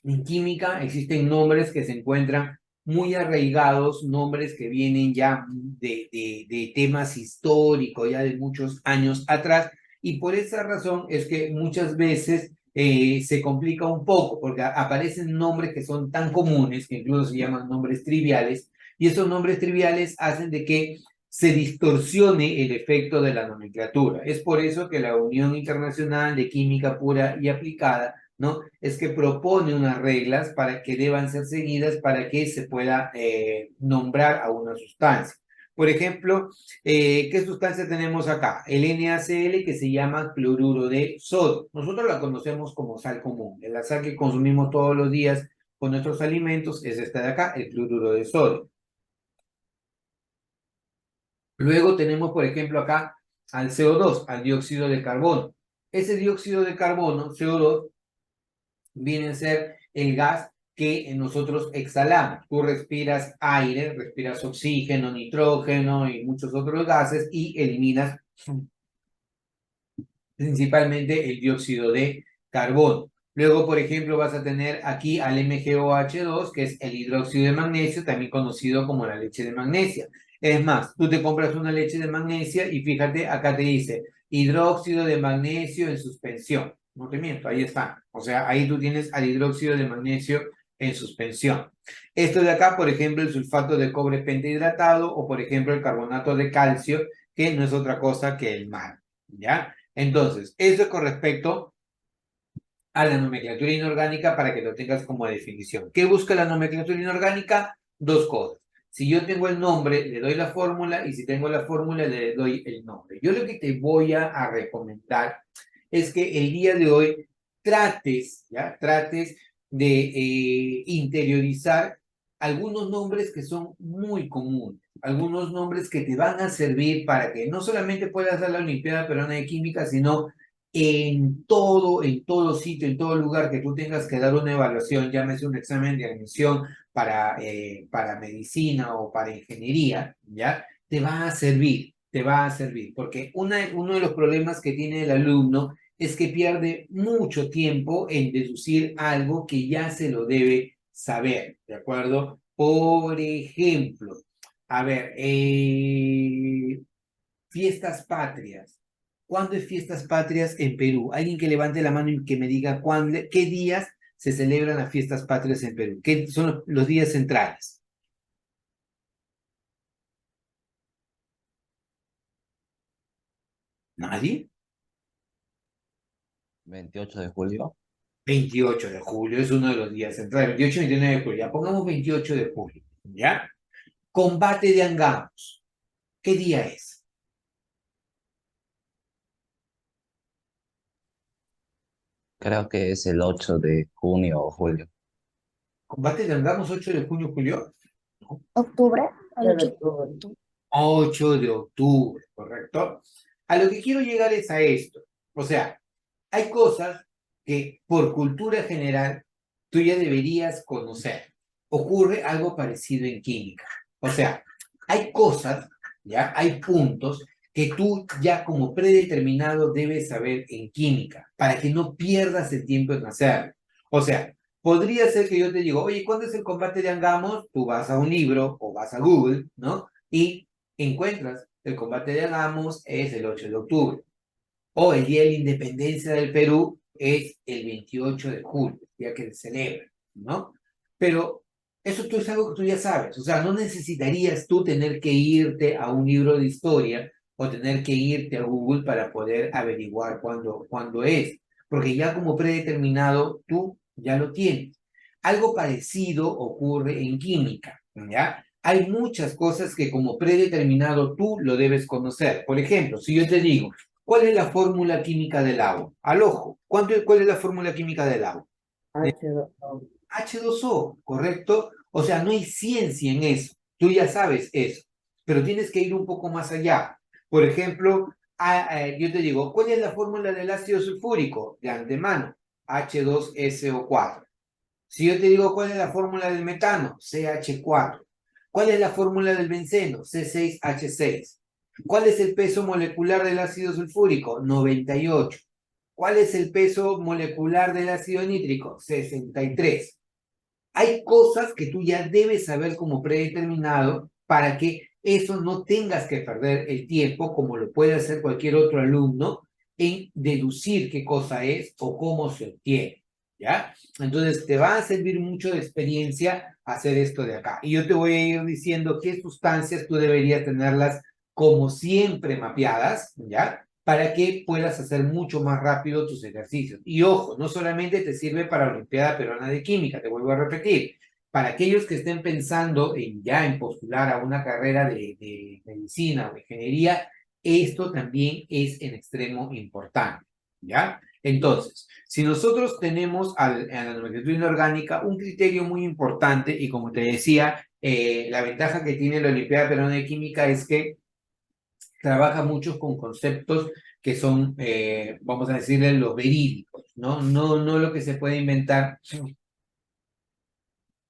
en química existen nombres que se encuentran muy arraigados, nombres que vienen ya de temas históricos, ya de muchos años atrás, y por esa razón es que muchas veces se complica un poco, porque aparecen nombres que son tan comunes, que incluso se llaman nombres triviales, y esos nombres triviales hacen de que se distorsione el efecto de la nomenclatura. Es por eso que la Unión Internacional de Química Pura y Aplicada, ¿no? Es que propone unas reglas para que deban ser seguidas para que se pueda nombrar a una sustancia. Por ejemplo, ¿qué sustancia tenemos acá? El NaCl, que se llama cloruro de sodio. Nosotros la conocemos como sal común. La sal que consumimos todos los días con nuestros alimentos es esta de acá, el cloruro de sodio. Luego tenemos, por ejemplo, acá al CO2, al dióxido de carbono. Ese dióxido de carbono, CO2, viene a ser el gas que nosotros exhalamos. Tú respiras aire, respiras oxígeno, nitrógeno y muchos otros gases y eliminas principalmente el dióxido de carbono. Luego, por ejemplo, vas a tener aquí al MgOH2, que es el hidróxido de magnesio, también conocido como la leche de magnesia. Es más, tú te compras una leche de magnesia y fíjate, acá te dice hidróxido de magnesio en suspensión. No te miento, ahí está. O sea, ahí tú tienes al hidróxido de magnesio en suspensión. Esto de acá, por ejemplo, el sulfato de cobre pentahidratado o, por ejemplo, el carbonato de calcio, que no es otra cosa que el mar. ¿Ya? Entonces, eso es con respecto a la nomenclatura inorgánica para que lo tengas como definición. ¿Qué busca la nomenclatura inorgánica? Dos cosas. Si yo tengo el nombre, le doy la fórmula y si tengo la fórmula, le doy el nombre. Yo lo que te voy a recomendar es que el día de hoy trates, ¿ya? Trates de interiorizar algunos nombres que son muy comunes, algunos nombres que te van a servir para que no solamente puedas dar la Olimpiada Peruana de Química, sino en todo sitio, en todo lugar que tú tengas que dar una evaluación, llámese un examen de admisión para medicina o para ingeniería, ¿ya? Te va a servir, porque uno de los problemas que tiene el alumno es que pierde mucho tiempo en deducir algo que ya se lo debe saber, ¿de acuerdo? Por ejemplo, a ver, fiestas patrias. ¿Cuándo es fiestas patrias en Perú? Alguien que levante la mano y que me diga qué días se celebran las fiestas patrias en Perú. ¿Qué son los días centrales? ¿Nadie? 28 de julio. 28 de julio es uno de los días centrales. 28 y 29 de julio. Ya pongamos 28 de julio. ¿Ya? Combate de Angamos. ¿Qué día es? Creo que es el 8 de junio o julio. Combate de Angamos 8 de junio, julio. ¿No? Octubre, al Pero 8 de octubre. octubre. 8 de octubre, ¿correcto? A lo que quiero llegar es a esto. O sea, hay cosas que por cultura general tú ya deberías conocer. Ocurre algo parecido en química. O sea, hay cosas, ya, hay puntos que tú ya como predeterminado debes saber en química para que no pierdas el tiempo en hacerlo. O sea, podría ser que yo te digo, oye, ¿cuándo es el combate de Angamos? Tú vas a un libro o vas a Google, ¿no? Y encuentras el combate de Angamos es el 8 de octubre. O el Día de la Independencia del Perú es el 28 de julio, día que se celebra, ¿no? Pero eso tú es algo que tú ya sabes, o sea, no necesitarías tú tener que irte a un libro de historia o tener que irte a Google para poder averiguar cuándo es, porque ya como predeterminado tú ya lo tienes. Algo parecido ocurre en química, ¿ya? Hay muchas cosas que como predeterminado tú lo debes conocer. Por ejemplo, si yo te digo, ¿cuál es la fórmula química del agua? Al ojo, ¿cuál es la fórmula química del agua? H2O. H2O, ¿correcto? O sea, no hay ciencia en eso. Tú ya sabes eso, pero tienes que ir un poco más allá. Por ejemplo, yo te digo, ¿cuál es la fórmula del ácido sulfúrico? De antemano, H2SO4. Si yo te digo, ¿cuál es la fórmula del metano? CH4. ¿Cuál es la fórmula del benceno? C6H6. ¿Cuál es el peso molecular del ácido sulfúrico? 98. ¿Cuál es el peso molecular del ácido nítrico? 63. Hay cosas que tú ya debes saber como predeterminado para que eso no tengas que perder el tiempo, como lo puede hacer cualquier otro alumno, en deducir qué cosa es o cómo se obtiene, ¿ya? Entonces, te va a servir mucho de experiencia hacer esto de acá. Y yo te voy a ir diciendo qué sustancias tú deberías tenerlas como siempre mapeadas, ¿ya? Para que puedas hacer mucho más rápido tus ejercicios. Y ojo, no solamente te sirve para la Olimpiada Peruana de Química, te vuelvo a repetir, para aquellos que estén pensando en postular a una carrera de medicina o ingeniería, esto también es en extremo importante, ¿ya? Entonces, si nosotros tenemos a la nomenclatura inorgánica un criterio muy importante, y como te decía, la ventaja que tiene la Olimpiada Peruana de Química es que trabaja mucho con conceptos que son, vamos a decirle, los verídicos, ¿no? No lo que se puede inventar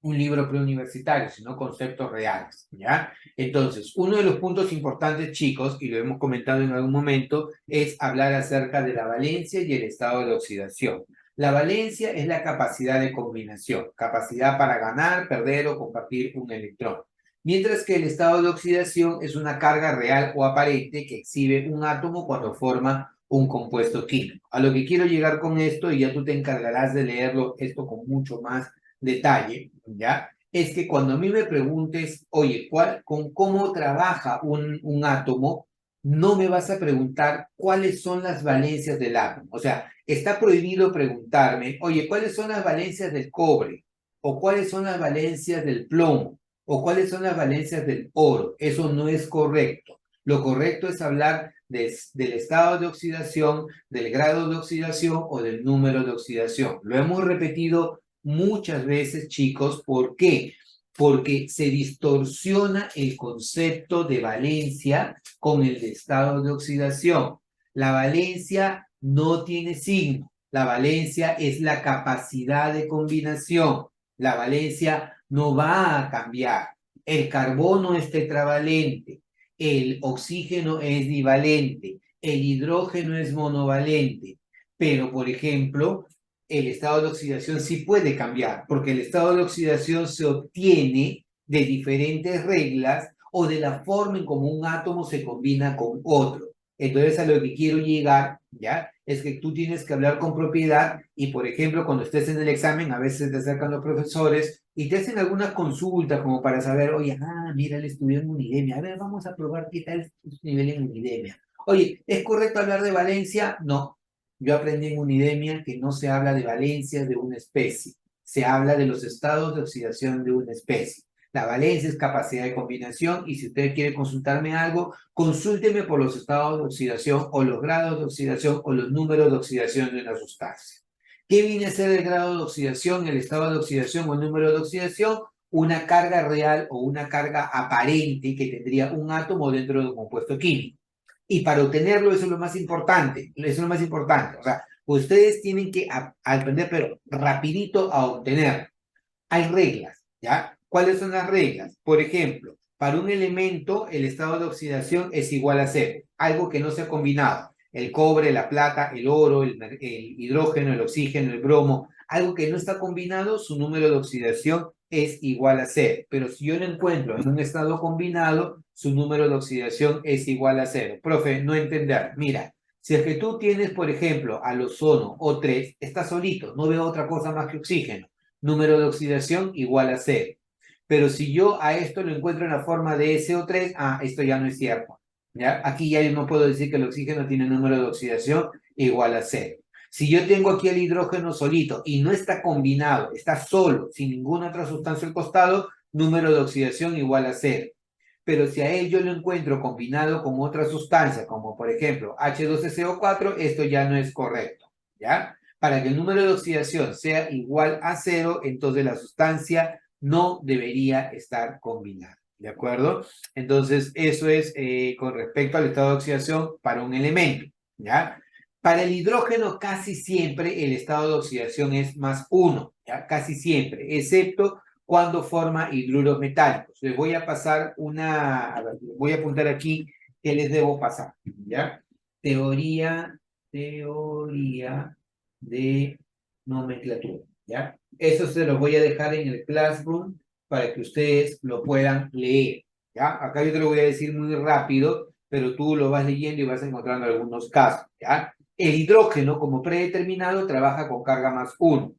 un libro preuniversitario, sino conceptos reales, ¿ya? Entonces, uno de los puntos importantes, chicos, y lo hemos comentado en algún momento, es hablar acerca de la valencia y el estado de oxidación. La valencia es la capacidad de combinación, capacidad para ganar, perder o compartir un electrón. Mientras que el estado de oxidación es una carga real o aparente que exhibe un átomo cuando forma un compuesto químico. A lo que quiero llegar con esto, y ya tú te encargarás de leerlo esto con mucho más detalle, ¿ya? Es que cuando a mí me preguntes, oye, ¿cómo trabaja un átomo? No me vas a preguntar cuáles son las valencias del átomo. O sea, está prohibido preguntarme, oye, ¿cuáles son las valencias del cobre? ¿O cuáles son las valencias del plomo? ¿O cuáles son las valencias del oro? Eso no es correcto. Lo correcto es hablar del estado de oxidación, del grado de oxidación o del número de oxidación. Lo hemos repetido muchas veces, chicos. ¿Por qué? Porque se distorsiona el concepto de valencia con el de estado de oxidación. La valencia no tiene signo. La valencia es la capacidad de combinación. La valencia no va a cambiar. El carbono es tetravalente. El oxígeno es divalente. El hidrógeno es monovalente. Pero, por ejemplo, el estado de oxidación sí puede cambiar, porque el estado de oxidación se obtiene de diferentes reglas o de la forma en cómo un átomo se combina con otro. Entonces, a lo que quiero llegar, ¿ya? Es que tú tienes que hablar con propiedad y, por ejemplo, cuando estés en el examen, a veces te acercan los profesores y te hacen algunas consultas como para saber, oye, mira, él estudió en Unidemia, a ver, vamos a probar qué tal es su nivel en Unidemia. Oye, ¿es correcto hablar de valencia? No. Yo aprendí en Unidemia que no se habla de valencias de una especie, se habla de los estados de oxidación de una especie. La valencia es capacidad de combinación y si usted quiere consultarme algo, consúlteme por los estados de oxidación o los grados de oxidación o los números de oxidación de una sustancia. ¿Qué viene a ser el grado de oxidación, el estado de oxidación o el número de oxidación? Una carga real o una carga aparente que tendría un átomo dentro de un compuesto químico. Y para obtenerlo, eso es lo más importante, eso es lo más importante. O sea, ustedes tienen que aprender, pero rapidito a obtener. Hay reglas, ¿ya? ¿Cuáles son las reglas? Por ejemplo, para un elemento, el estado de oxidación es igual a cero, algo que no se ha combinado. El cobre, la plata, el oro, el hidrógeno, el oxígeno, el bromo, algo que no está combinado, su número de oxidación es igual a cero. Pero si yo lo encuentro en un estado combinado, su número de oxidación es igual a cero. Profe, no entender. Mira, si es que tú tienes, por ejemplo, al ozono O3, está solito, no veo otra cosa más que oxígeno. Número de oxidación igual a cero. Pero si yo a esto lo encuentro en la forma de SO3, esto ya no es cierto. ¿Ya? Aquí ya yo no puedo decir que el oxígeno tiene número de oxidación igual a cero. Si yo tengo aquí el hidrógeno solito y no está combinado, está solo, sin ninguna otra sustancia al costado, número de oxidación igual a cero. Pero si a él yo lo encuentro combinado con otra sustancia, como por ejemplo H12CO4, esto ya no es correcto. ¿Ya? Para que el número de oxidación sea igual a cero, entonces la sustancia no debería estar combinada. ¿De acuerdo? Entonces, eso es con respecto al estado de oxidación para un elemento. ¿Ya? Para el hidrógeno, casi siempre el estado de oxidación es +1, ¿ya? Casi siempre, excepto cuando forma hidruros metálicos. Les voy a pasar a ver, voy a apuntar aquí qué les debo pasar. ¿Ya? Teoría de nomenclatura, ¿ya? Eso se los voy a dejar en el Classroom para que ustedes lo puedan leer, ¿ya? Acá yo te lo voy a decir muy rápido, pero tú lo vas leyendo y vas encontrando algunos casos, ¿ya? El hidrógeno, como predeterminado, trabaja con carga +1.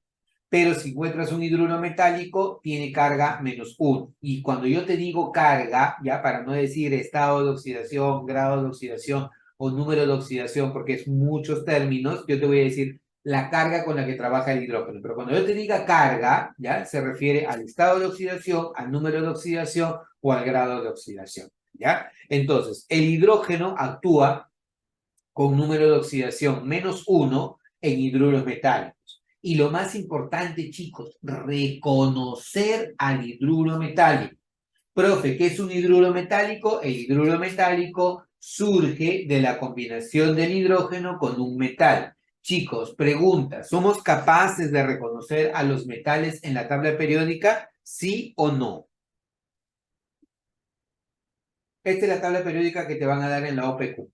pero si encuentras un hidruro metálico, tiene carga -1. Y cuando yo te digo carga, ya para no decir estado de oxidación, grado de oxidación o número de oxidación, porque es muchos términos, yo te voy a decir la carga con la que trabaja el hidrógeno. Pero cuando yo te diga carga, ya se refiere al estado de oxidación, al número de oxidación o al grado de oxidación, ¿ya? Entonces, el hidrógeno actúa con número de oxidación -1 en hidruros metálicos. Y lo más importante, chicos, reconocer al hidruro metálico. Profe, ¿qué es un hidruro metálico? El hidruro metálico surge de la combinación del hidrógeno con un metal. Chicos, pregunta, ¿somos capaces de reconocer a los metales en la tabla periódica? ¿Sí o no? Esta es la tabla periódica que te van a dar en la OPQ,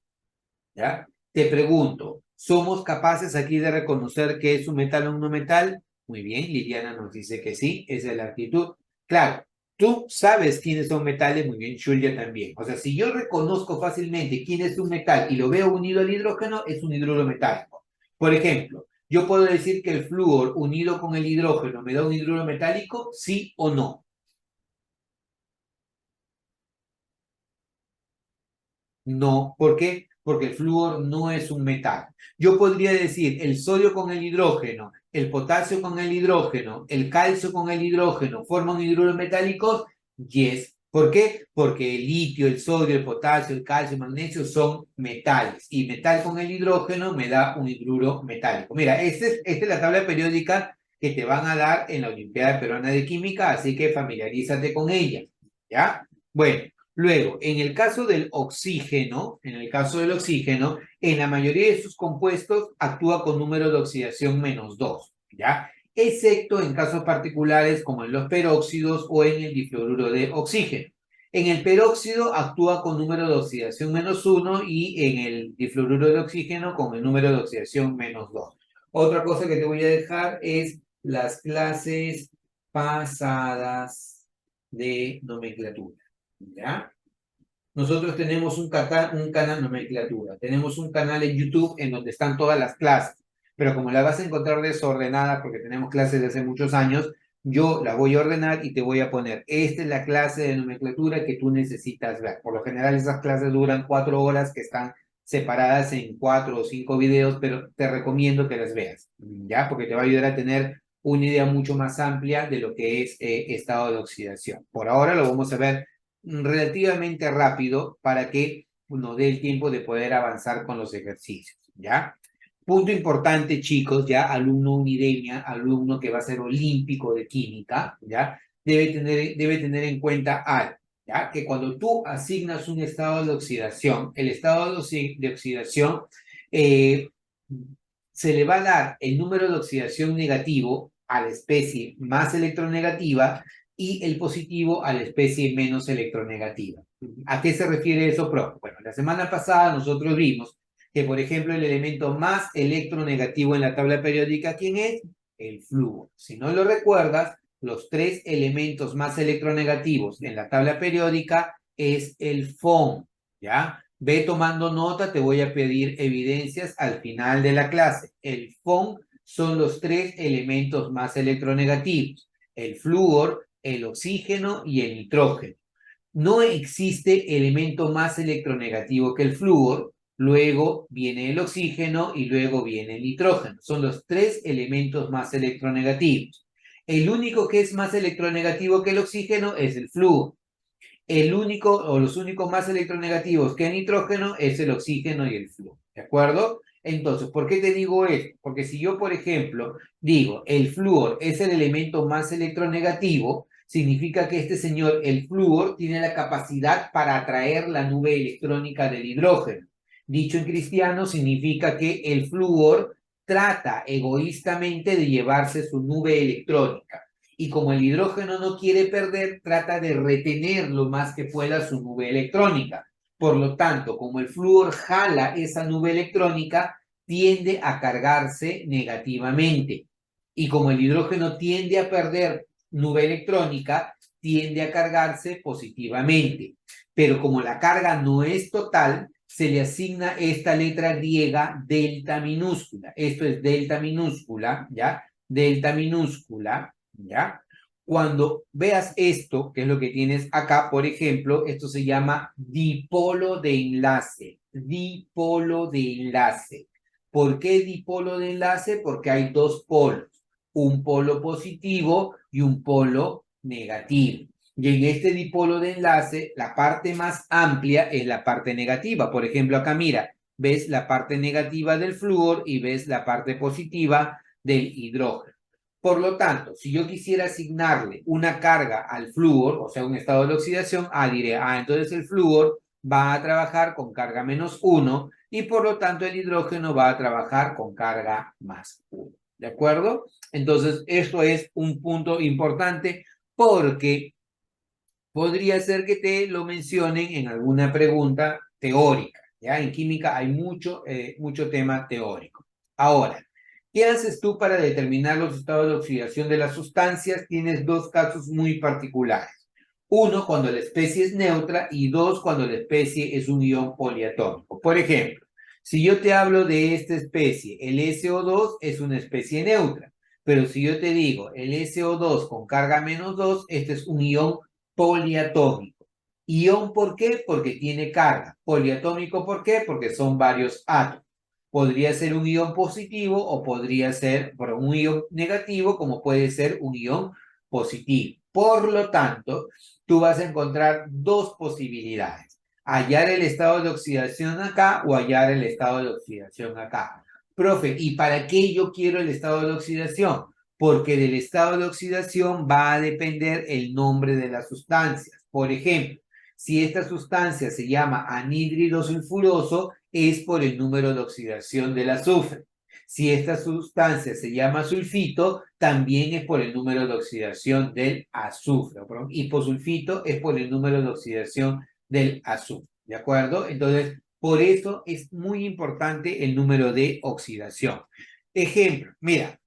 ¿ya? Te pregunto, ¿somos capaces aquí de reconocer que es un metal o un no metal? Muy bien, Liliana nos dice que sí, esa es la actitud. Claro, tú sabes quiénes son metales, muy bien, Julia también. O sea, si yo reconozco fácilmente quién es un metal y lo veo unido al hidrógeno, es un hidruro metálico. Por ejemplo, yo puedo decir que el flúor unido con el hidrógeno me da un hidruro metálico, ¿sí o no? No, ¿por qué? Porque el flúor no es un metal. Yo podría decir el sodio con el hidrógeno, el potasio con el hidrógeno, el calcio con el hidrógeno, ¿forman hidruros metálicos? Yes. ¿Por qué? Porque el litio, el sodio, el potasio, el calcio, el magnesio son metales. Y metal con el hidrógeno me da un hidruro metálico. Mira, esta es la tabla periódica que te van a dar en la Olimpiada Peruana de Química, así que familiarízate con ella. ¿Ya? Bueno. Luego, en el caso del oxígeno, en la mayoría de sus compuestos actúa con número de oxidación -2, ¿ya? Excepto en casos particulares como en los peróxidos o en el difluoruro de oxígeno. En el peróxido actúa con número de oxidación -1 y en el difluoruro de oxígeno con el número de oxidación -2. Otra cosa que te voy a dejar es las clases pasadas de nomenclatura. ¿Ya? Nosotros tenemos un canal nomenclatura, tenemos un canal en YouTube en donde están todas las clases, pero como la vas a encontrar desordenada porque tenemos clases de hace muchos años, yo la voy a ordenar y te voy a poner, esta es la clase de nomenclatura que tú necesitas ver. Por lo general esas clases duran 4 horas que están separadas en 4 o 5 videos, pero te recomiendo que las veas, ¿ya? Porque te va a ayudar a tener una idea mucho más amplia de lo que es estado de oxidación. Por ahora lo vamos a ver relativamente rápido para que nos dé el tiempo de poder avanzar con los ejercicios, ¿ya? Punto importante, chicos, ya alumno unidemia, alumno que va a ser olímpico de química, ¿ya? Debe tener en cuenta algo, ¿ya? Que cuando tú asignas un estado de oxidación, el estado de oxidación se le va a dar el número de oxidación negativo a la especie más electronegativa y el positivo a la especie menos electronegativa. ¿A qué se refiere eso, profe? Bueno, la semana pasada nosotros vimos que, por ejemplo, el elemento más electronegativo en la tabla periódica, ¿quién es? El flúor. Si no lo recuerdas, los 3 elementos más electronegativos en la tabla periódica es el FON, ¿ya? Ve tomando nota, te voy a pedir evidencias al final de la clase. El FON son los 3 elementos más electronegativos: el flúor, el oxígeno y el nitrógeno. No existe elemento más electronegativo que el flúor, luego viene el oxígeno y luego viene el nitrógeno. Son los 3 elementos más electronegativos. El único que es más electronegativo que el oxígeno es el flúor. El único o los únicos más electronegativos que el nitrógeno es el oxígeno y el flúor, ¿de acuerdo? Entonces, ¿por qué te digo esto? Porque si yo, por ejemplo, digo el flúor es el elemento más electronegativo, significa que este señor, el flúor, tiene la capacidad para atraer la nube electrónica del hidrógeno. Dicho en cristiano, significa que el flúor trata egoístamente de llevarse su nube electrónica. Y como el hidrógeno no quiere perder, trata de retener lo más que pueda su nube electrónica. Por lo tanto, como el flúor jala esa nube electrónica, tiende a cargarse negativamente. Y como el hidrógeno tiende a perder nube electrónica, tiende a cargarse positivamente. Pero como la carga no es total, se le asigna esta letra griega delta minúscula. Esto es delta minúscula, ¿ya? delta minúscula, ¿ya? Cuando veas esto, que es lo que tienes acá, por ejemplo, esto se llama dipolo de enlace. Dipolo de enlace. ¿Por qué dipolo de enlace? Porque hay dos polos, un polo positivo y un polo negativo. Y en este dipolo de enlace, la parte más amplia es la parte negativa. Por ejemplo, acá mira, ves la parte negativa del flúor y ves la parte positiva del hidrógeno. Por lo tanto, si yo quisiera asignarle una carga al flúor, o sea, un estado de oxidación, diré, entonces el flúor va a trabajar con carga -1 y por lo tanto el hidrógeno va a trabajar con carga +1. ¿De acuerdo? Entonces, esto es un punto importante porque podría ser que te lo mencionen en alguna pregunta teórica. ¿Ya? En química hay mucho tema teórico. Ahora, ¿qué haces tú para determinar los estados de oxidación de las sustancias? Tienes dos casos muy particulares. Uno, cuando la especie es neutra, y dos, cuando la especie es un ion poliatómico. Por ejemplo, si yo te hablo de esta especie, el SO2 es una especie neutra, pero si yo te digo el SO2 con carga -2, este es un ion poliatómico. Ion, ¿por qué? Porque tiene carga. Poliatómico, ¿por qué? Porque son varios átomos. Podría ser un ion positivo o podría ser un ion negativo, como puede ser un ion positivo. Por lo tanto, tú vas a encontrar dos posibilidades. Hallar el estado de oxidación acá o hallar el estado de oxidación acá. Profe, ¿y para qué yo quiero el estado de oxidación? Porque del estado de oxidación va a depender el nombre de las sustancias. Por ejemplo, si esta sustancia se llama anhídrido sulfuroso, es por el número de oxidación del azufre. Si esta sustancia se llama sulfito, también es por el número de oxidación del azufre. Hiposulfito es por el número de oxidación del azufre. ¿De acuerdo? Entonces, por eso es muy importante el número de oxidación. Ejemplo, mira,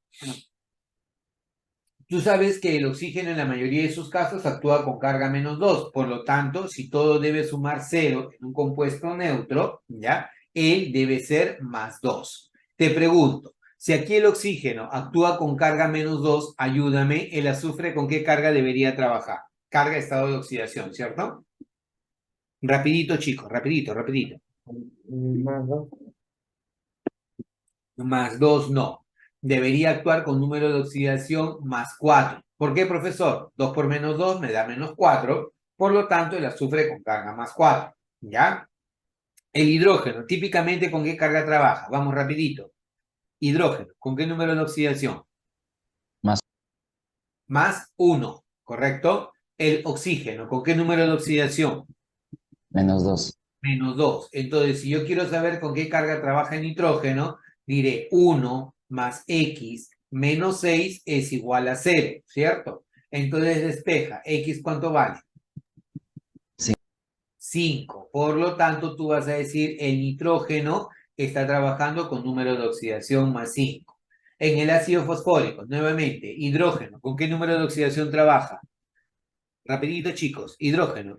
tú sabes que el oxígeno en la mayoría de sus casos actúa con carga -2, por lo tanto, si todo debe sumar 0 en un compuesto neutro, ¿ya? Él debe ser +2. Te pregunto, si aquí el oxígeno actúa con carga -2, ayúdame, el azufre ¿con qué carga debería trabajar? Carga estado de oxidación, ¿cierto? Rapidito, chicos, rapidito. +2. +2 no. Debería actuar con número de oxidación +4. ¿Por qué, profesor? 2 por -2 me da -4. Por lo tanto, el azufre con carga +4. ¿Ya? El hidrógeno, típicamente, ¿con qué carga trabaja? Vamos rapidito. Hidrógeno, ¿con qué número de oxidación? Más +1, ¿correcto? El oxígeno, ¿con qué número de oxidación? -2. -2. Entonces, si yo quiero saber con qué carga trabaja el nitrógeno, diré 1 más X menos 6 es igual a 0, ¿cierto? Entonces despeja. ¿X cuánto vale? Sí. 5. Por lo tanto, tú vas a decir el nitrógeno está trabajando con número de oxidación +5. En el ácido fosfórico, nuevamente, hidrógeno, ¿con qué número de oxidación trabaja? Rapidito, chicos. Hidrógeno.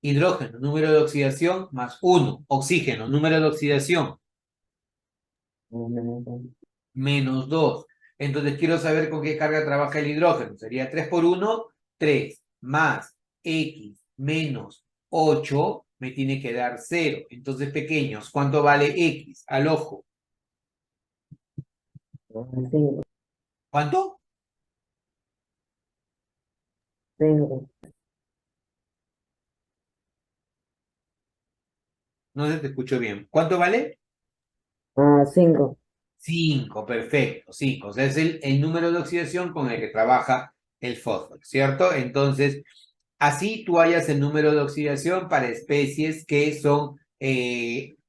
Hidrógeno, número de oxidación +1. Oxígeno, número de oxidación -2. Entonces quiero saber con qué carga trabaja el hidrógeno. Sería 3 por 1, 3 más X menos 8 me tiene que dar 0. Entonces, pequeños, ¿cuánto vale X? Al ojo. 5. ¿Cuánto? 5. No se te escuchó bien. ¿Cuánto vale? 5. 5, perfecto, 5. O sea, es el número de oxidación con el que trabaja el fósforo, ¿cierto? Entonces, así tú hallas el número de oxidación para especies que son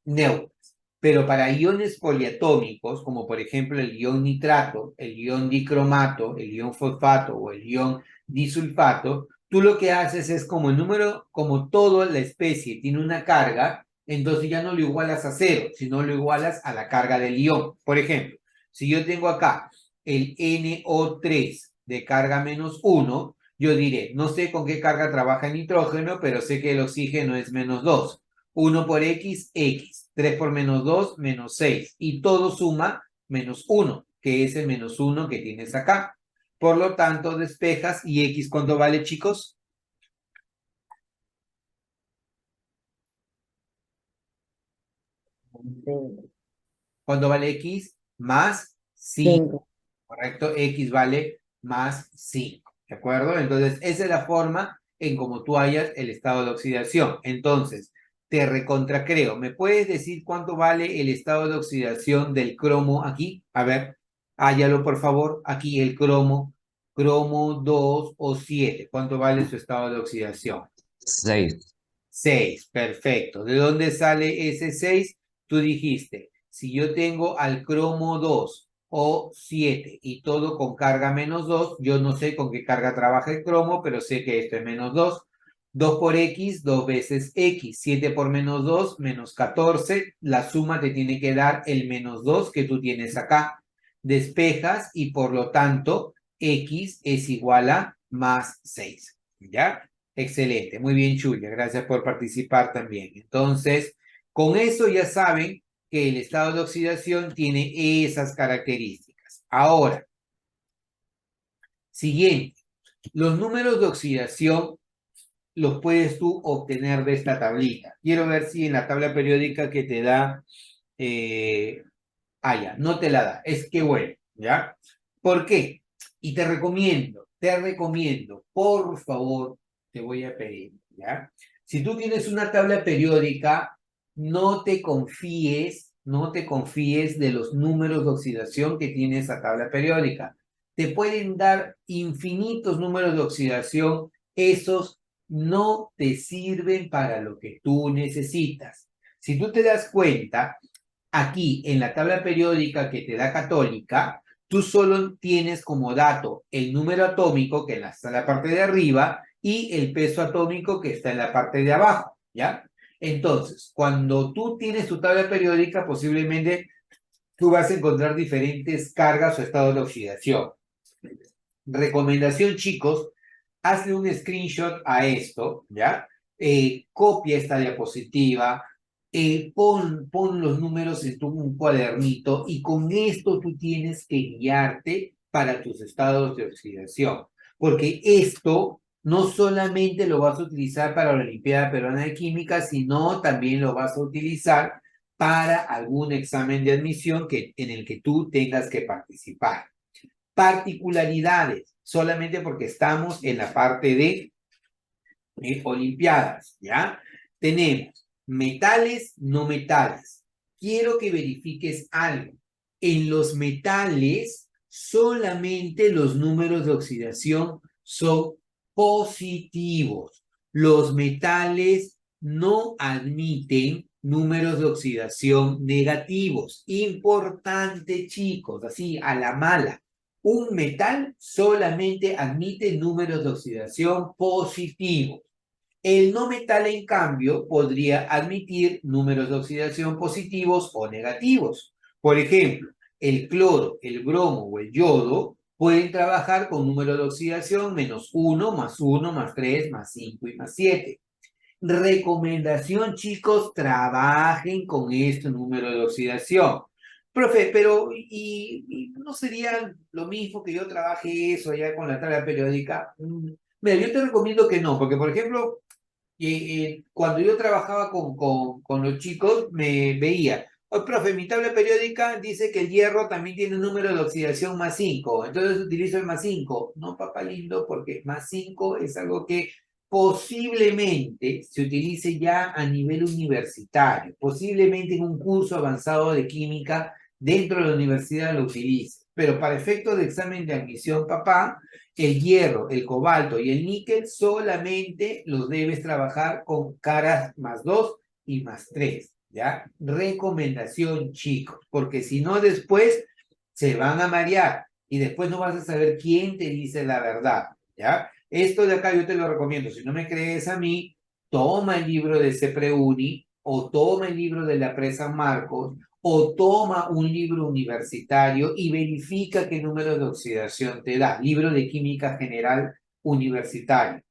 neutras. Pero para iones poliatómicos, como por ejemplo el ion nitrato, el ion dicromato, el ion fosfato o el ion disulfato, tú lo que haces es como el número, como toda la especie tiene una carga, entonces ya no lo igualas a 0, sino lo igualas a la carga del ion. Por ejemplo, si yo tengo acá el NO3 de carga -1, yo diré, no sé con qué carga trabaja el nitrógeno, pero sé que el oxígeno es -2. 1 por X, X. 3 por menos 2, menos 6. Y todo suma menos 1, que es el menos 1 que tienes acá. Por lo tanto, despejas. ¿Y X cuánto vale, chicos? Cinco. ¿Cuánto vale X? Más 5. Cinco. ¿Correcto? X vale más 5. ¿De acuerdo? Entonces, esa es la forma en cómo tú hallas el estado de oxidación. Entonces, te recontracreo. ¿Me puedes decir cuánto vale el estado de oxidación del cromo aquí? A ver, hállalo por favor. Aquí el cromo. Cromo 2 o 7. ¿Cuánto vale su estado de oxidación? 6. 6, perfecto. ¿De dónde sale ese 6? Tú dijiste, si yo tengo al cromo 2 o 7 y todo con carga menos 2, yo no sé con qué carga trabaja el cromo, pero sé que esto es menos 2. 2 por X, 2 veces X. 7 por menos 2, menos 14. La suma te tiene que dar el menos 2 que tú tienes acá. Despejas y por lo tanto X es igual a más 6. ¿Ya? Excelente, muy bien, Julia, gracias por participar también. Entonces, con eso ya saben que el estado de oxidación tiene esas características. Ahora, siguiente, los números de oxidación los puedes tú obtener de esta tablita. Quiero ver si en la tabla periódica que te da, ya, no te la da, es que bueno, ¿ya? ¿Por qué? Y te recomiendo, por favor, te voy a pedir, ¿ya? Si tú tienes una tabla periódica, no te confíes de los números de oxidación que tiene esa tabla periódica. Te pueden dar infinitos números de oxidación, esos no te sirven para lo que tú necesitas. Si tú te das cuenta, aquí en la tabla periódica que te da Católica, tú solo tienes como dato el número atómico que está en la parte de arriba y el peso atómico que está en la parte de abajo, ¿ya? Entonces, cuando tú tienes tu tabla periódica, posiblemente tú vas a encontrar diferentes cargas o estados de oxidación. Recomendación, chicos, hazle un screenshot a esto, ¿ya? Copia esta diapositiva, pon los números en un cuadernito y con esto tú tienes que guiarte para tus estados de oxidación, porque esto no solamente lo vas a utilizar para la Olimpiada Peruana de Química, sino también lo vas a utilizar para algún examen de admisión en el que tú tengas que participar. Particularidades, solamente porque estamos en la parte de Olimpiadas, ¿ya? Tenemos metales, no metales. Quiero que verifiques algo. En los metales, solamente los números de oxidación son positivos. Los metales no admiten números de oxidación negativos. Importante, chicos, así a la mala. Un metal solamente admite números de oxidación positivos. El no metal, en cambio, podría admitir números de oxidación positivos o negativos. Por ejemplo, el cloro, el bromo o el yodo pueden trabajar con número de oxidación -1, +1, +3, +5 y +7. Recomendación, chicos, trabajen con este número de oxidación. Profe, pero ¿y no sería lo mismo que yo trabaje eso ya con la tabla periódica? Mira, yo te recomiendo que no, porque por ejemplo, cuando yo trabajaba con los chicos, me veía, oye, profe, mi tabla periódica dice que el hierro también tiene un número de oxidación +5, entonces utilizo el +5. No, papá lindo, porque +5 es algo que posiblemente se utilice ya a nivel universitario, posiblemente en un curso avanzado de química dentro de la universidad lo utilice, pero para efectos de examen de admisión, papá, el hierro, el cobalto y el níquel solamente los debes trabajar con caras +2 y +3, ¿ya? Recomendación, chicos, porque si no después se van a marear y después no vas a saber quién te dice la verdad, ¿ya? Esto de acá yo te lo recomiendo. Si no me crees a mí, toma el libro de CEPREUNI o toma el libro de la Presa Marcos o toma un libro universitario y verifica qué número de oxidación te da. Libro de Química General Universitario.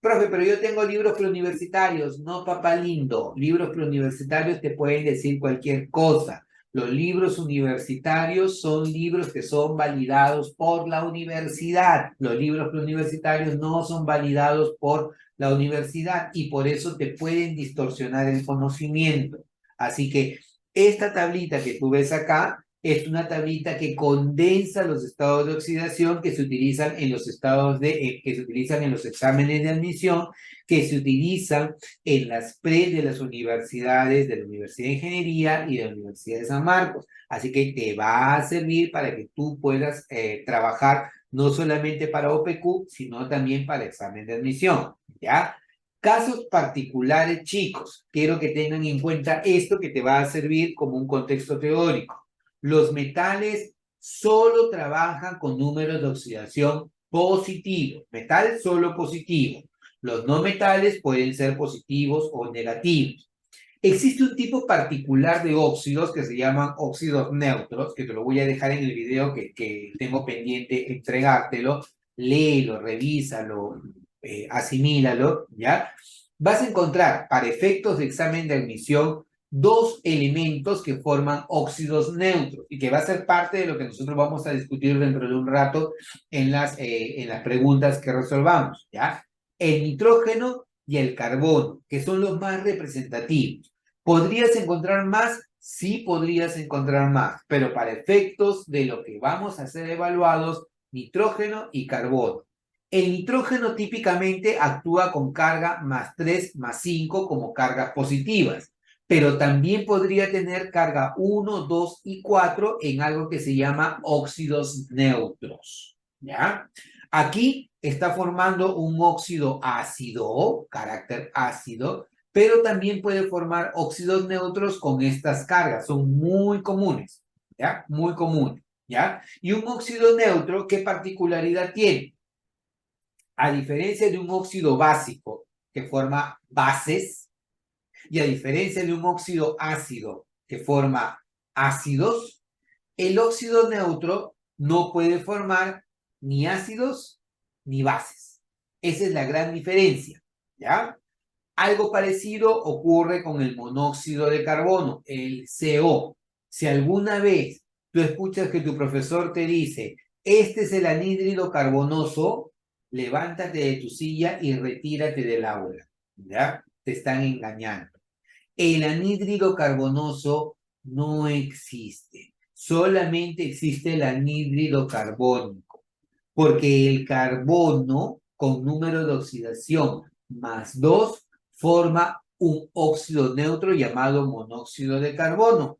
Profe, pero yo tengo libros preuniversitarios. No, papá lindo. Libros preuniversitarios te pueden decir cualquier cosa. Los libros universitarios son libros que son validados por la universidad. Los libros preuniversitarios no son validados por la universidad y por eso te pueden distorsionar el conocimiento. Así que esta tablita que tú ves acá es una tablita que condensa los estados de oxidación que se utilizan en los que se utilizan en los exámenes de admisión, que se utilizan en las pre de las universidades, de la Universidad de Ingeniería y de la Universidad de San Marcos. Así que te va a servir para que tú puedas trabajar no solamente para OPQ, sino también para examen de admisión, ¿ya? Casos particulares, chicos, quiero que tengan en cuenta esto que te va a servir como un contexto teórico. Los metales solo trabajan con números de oxidación positivos. Metal solo positivo. Los no metales pueden ser positivos o negativos. Existe un tipo particular de óxidos que se llaman óxidos neutros, que te lo voy a dejar en el video que tengo pendiente entregártelo. Léelo, revísalo, asimílalo, ¿ya? Vas a encontrar, para efectos de examen de admisión, dos elementos que forman óxidos neutros y que va a ser parte de lo que nosotros vamos a discutir dentro de un rato en las preguntas que resolvamos, ¿ya? El nitrógeno y el carbono, que son los más representativos. ¿Podrías encontrar más? Sí, podrías encontrar más, pero para efectos de lo que vamos a ser evaluados, nitrógeno y carbono. El nitrógeno típicamente actúa con carga +3, +5 como cargas positivas, pero también podría tener carga 1, 2 y 4 en algo que se llama óxidos neutros, ¿ya? Aquí está formando un óxido ácido, carácter ácido, pero también puede formar óxidos neutros con estas cargas, son muy comunes, ¿ya? Muy comunes, ¿ya? Y un óxido neutro, ¿qué particularidad tiene? A diferencia de un óxido básico que forma bases, y a diferencia de un óxido ácido que forma ácidos, el óxido neutro no puede formar ni ácidos ni bases. Esa es la gran diferencia, ¿ya? Algo parecido ocurre con el monóxido de carbono, el CO. Si alguna vez tú escuchas que tu profesor te dice, este es el anhídrido carbonoso, levántate de tu silla y retírate del aula, ¿ya? Te están engañando. El anhídrido carbonoso no existe. Solamente existe el anhídrido carbónico, porque el carbono con número de oxidación +2 forma un óxido neutro llamado monóxido de carbono.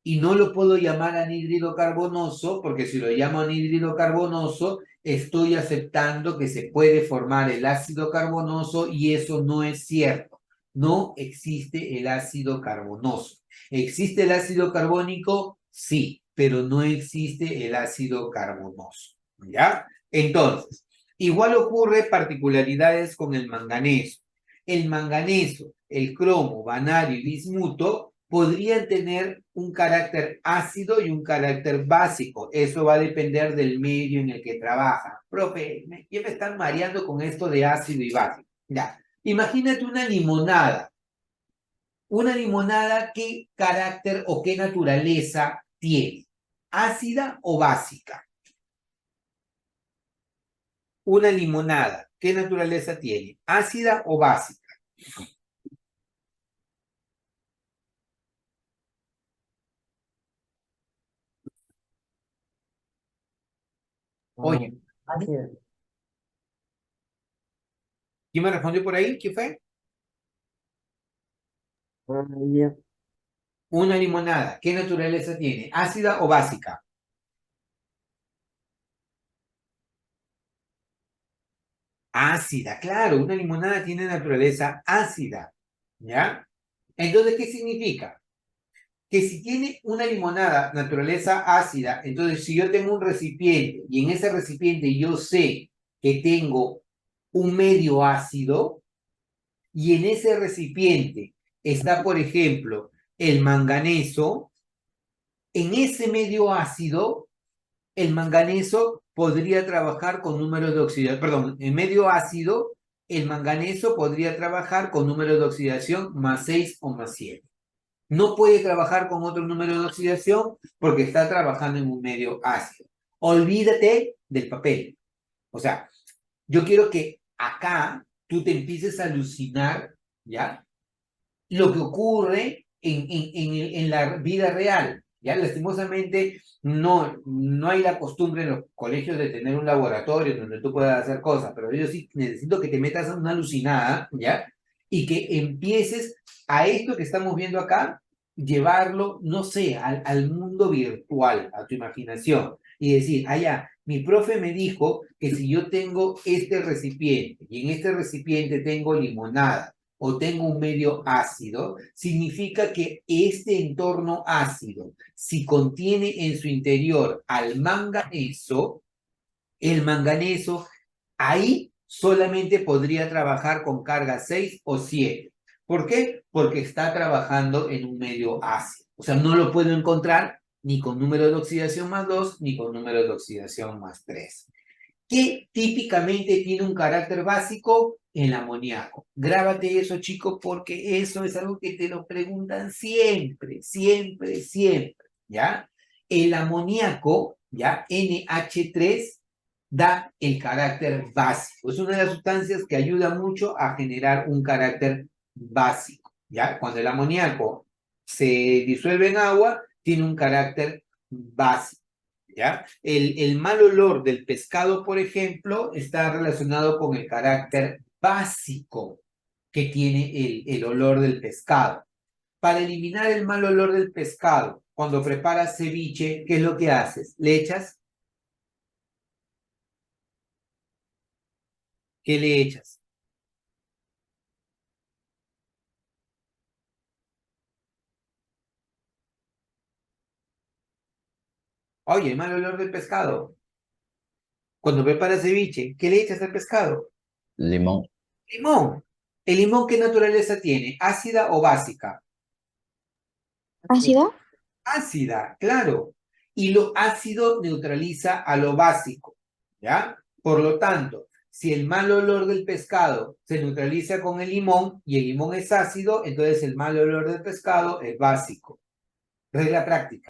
Y no lo puedo llamar anhídrido carbonoso, porque si lo llamo anhídrido carbonoso, estoy aceptando que se puede formar el ácido carbonoso y eso no es cierto. No existe el ácido carbonoso. ¿Existe el ácido carbónico? Sí, pero no existe el ácido carbonoso. ¿Ya? Entonces, igual ocurre particularidades con el manganeso. El manganeso, el cromo, vanadio y bismuto podrían tener un carácter ácido y un carácter básico. Eso va a depender del medio en el que trabajan. Profe, ya me están mareando con esto de ácido y básico. Ya, imagínate una limonada. Una limonada, ¿qué carácter o qué naturaleza tiene? ¿Ácida o básica? Una limonada, ¿qué naturaleza tiene? ¿Ácida o básica? Oye, Ácido. ¿quién me respondió por ahí? ¿Quién fue? Yo. Una limonada, ¿qué naturaleza tiene? ¿Ácida o básica? Ácida, claro, una limonada tiene naturaleza ácida, ¿ya? Entonces, ¿qué significa? Que si tiene una limonada naturaleza ácida, entonces si yo tengo un recipiente y en ese recipiente yo sé que tengo un medio ácido y en ese recipiente está, por ejemplo, el manganeso, en ese medio ácido el manganeso podría trabajar con números de oxidación, perdón, en medio ácido, el manganeso podría trabajar con número de oxidación más 6 o más 7. No puede trabajar con otro número de oxidación porque está trabajando en un medio ácido. Olvídate del papel. O sea, yo quiero que acá tú te empieces a alucinar, ¿ya? Lo que ocurre en la vida real. Ya lastimosamente no hay la costumbre en los colegios de tener un laboratorio donde tú puedas hacer cosas, pero yo sí necesito que te metas a una alucinada, ¿ya? Y que empieces a esto que estamos viendo acá, llevarlo, no sé, al mundo virtual, a tu imaginación, y decir, allá, mi profe me dijo que si yo tengo este recipiente y en este recipiente tengo limonada, o tengo un medio ácido, significa que este entorno ácido, si contiene en su interior al manganeso, el manganeso ahí solamente podría trabajar con carga 6 o 7. ¿Por qué? Porque está trabajando en un medio ácido. O sea, no lo puedo encontrar ni con número de oxidación más 2, ni con número de oxidación más 3. ¿Qué típicamente tiene un carácter básico? El amoníaco. Grábate eso, chicos, porque eso es algo que te lo preguntan siempre, siempre, siempre, ¿ya? El amoníaco, ¿ya? NH3 da el carácter básico. Es una de las sustancias que ayuda mucho a generar un carácter básico, ¿ya? Cuando el amoníaco se disuelve en agua, tiene un carácter básico. ¿Ya? El mal olor del pescado, por ejemplo, está relacionado con el carácter básico que tiene el olor del pescado. Para eliminar el mal olor del pescado, cuando preparas ceviche, ¿qué es lo que haces? ¿Le echas? ¿Qué le echas? Oye, el mal olor del pescado. Cuando preparas ceviche, ¿qué le echas al pescado? Limón, Limón. ¿El limón qué naturaleza tiene? ¿Ácida o básica? ¿Ácido? Ácida, claro. Y lo ácido neutraliza a lo básico, ¿ya? Por lo tanto, si el mal olor del pescado se neutraliza con el limón y el limón es ácido, entonces el mal olor del pescado es básico. Regla práctica.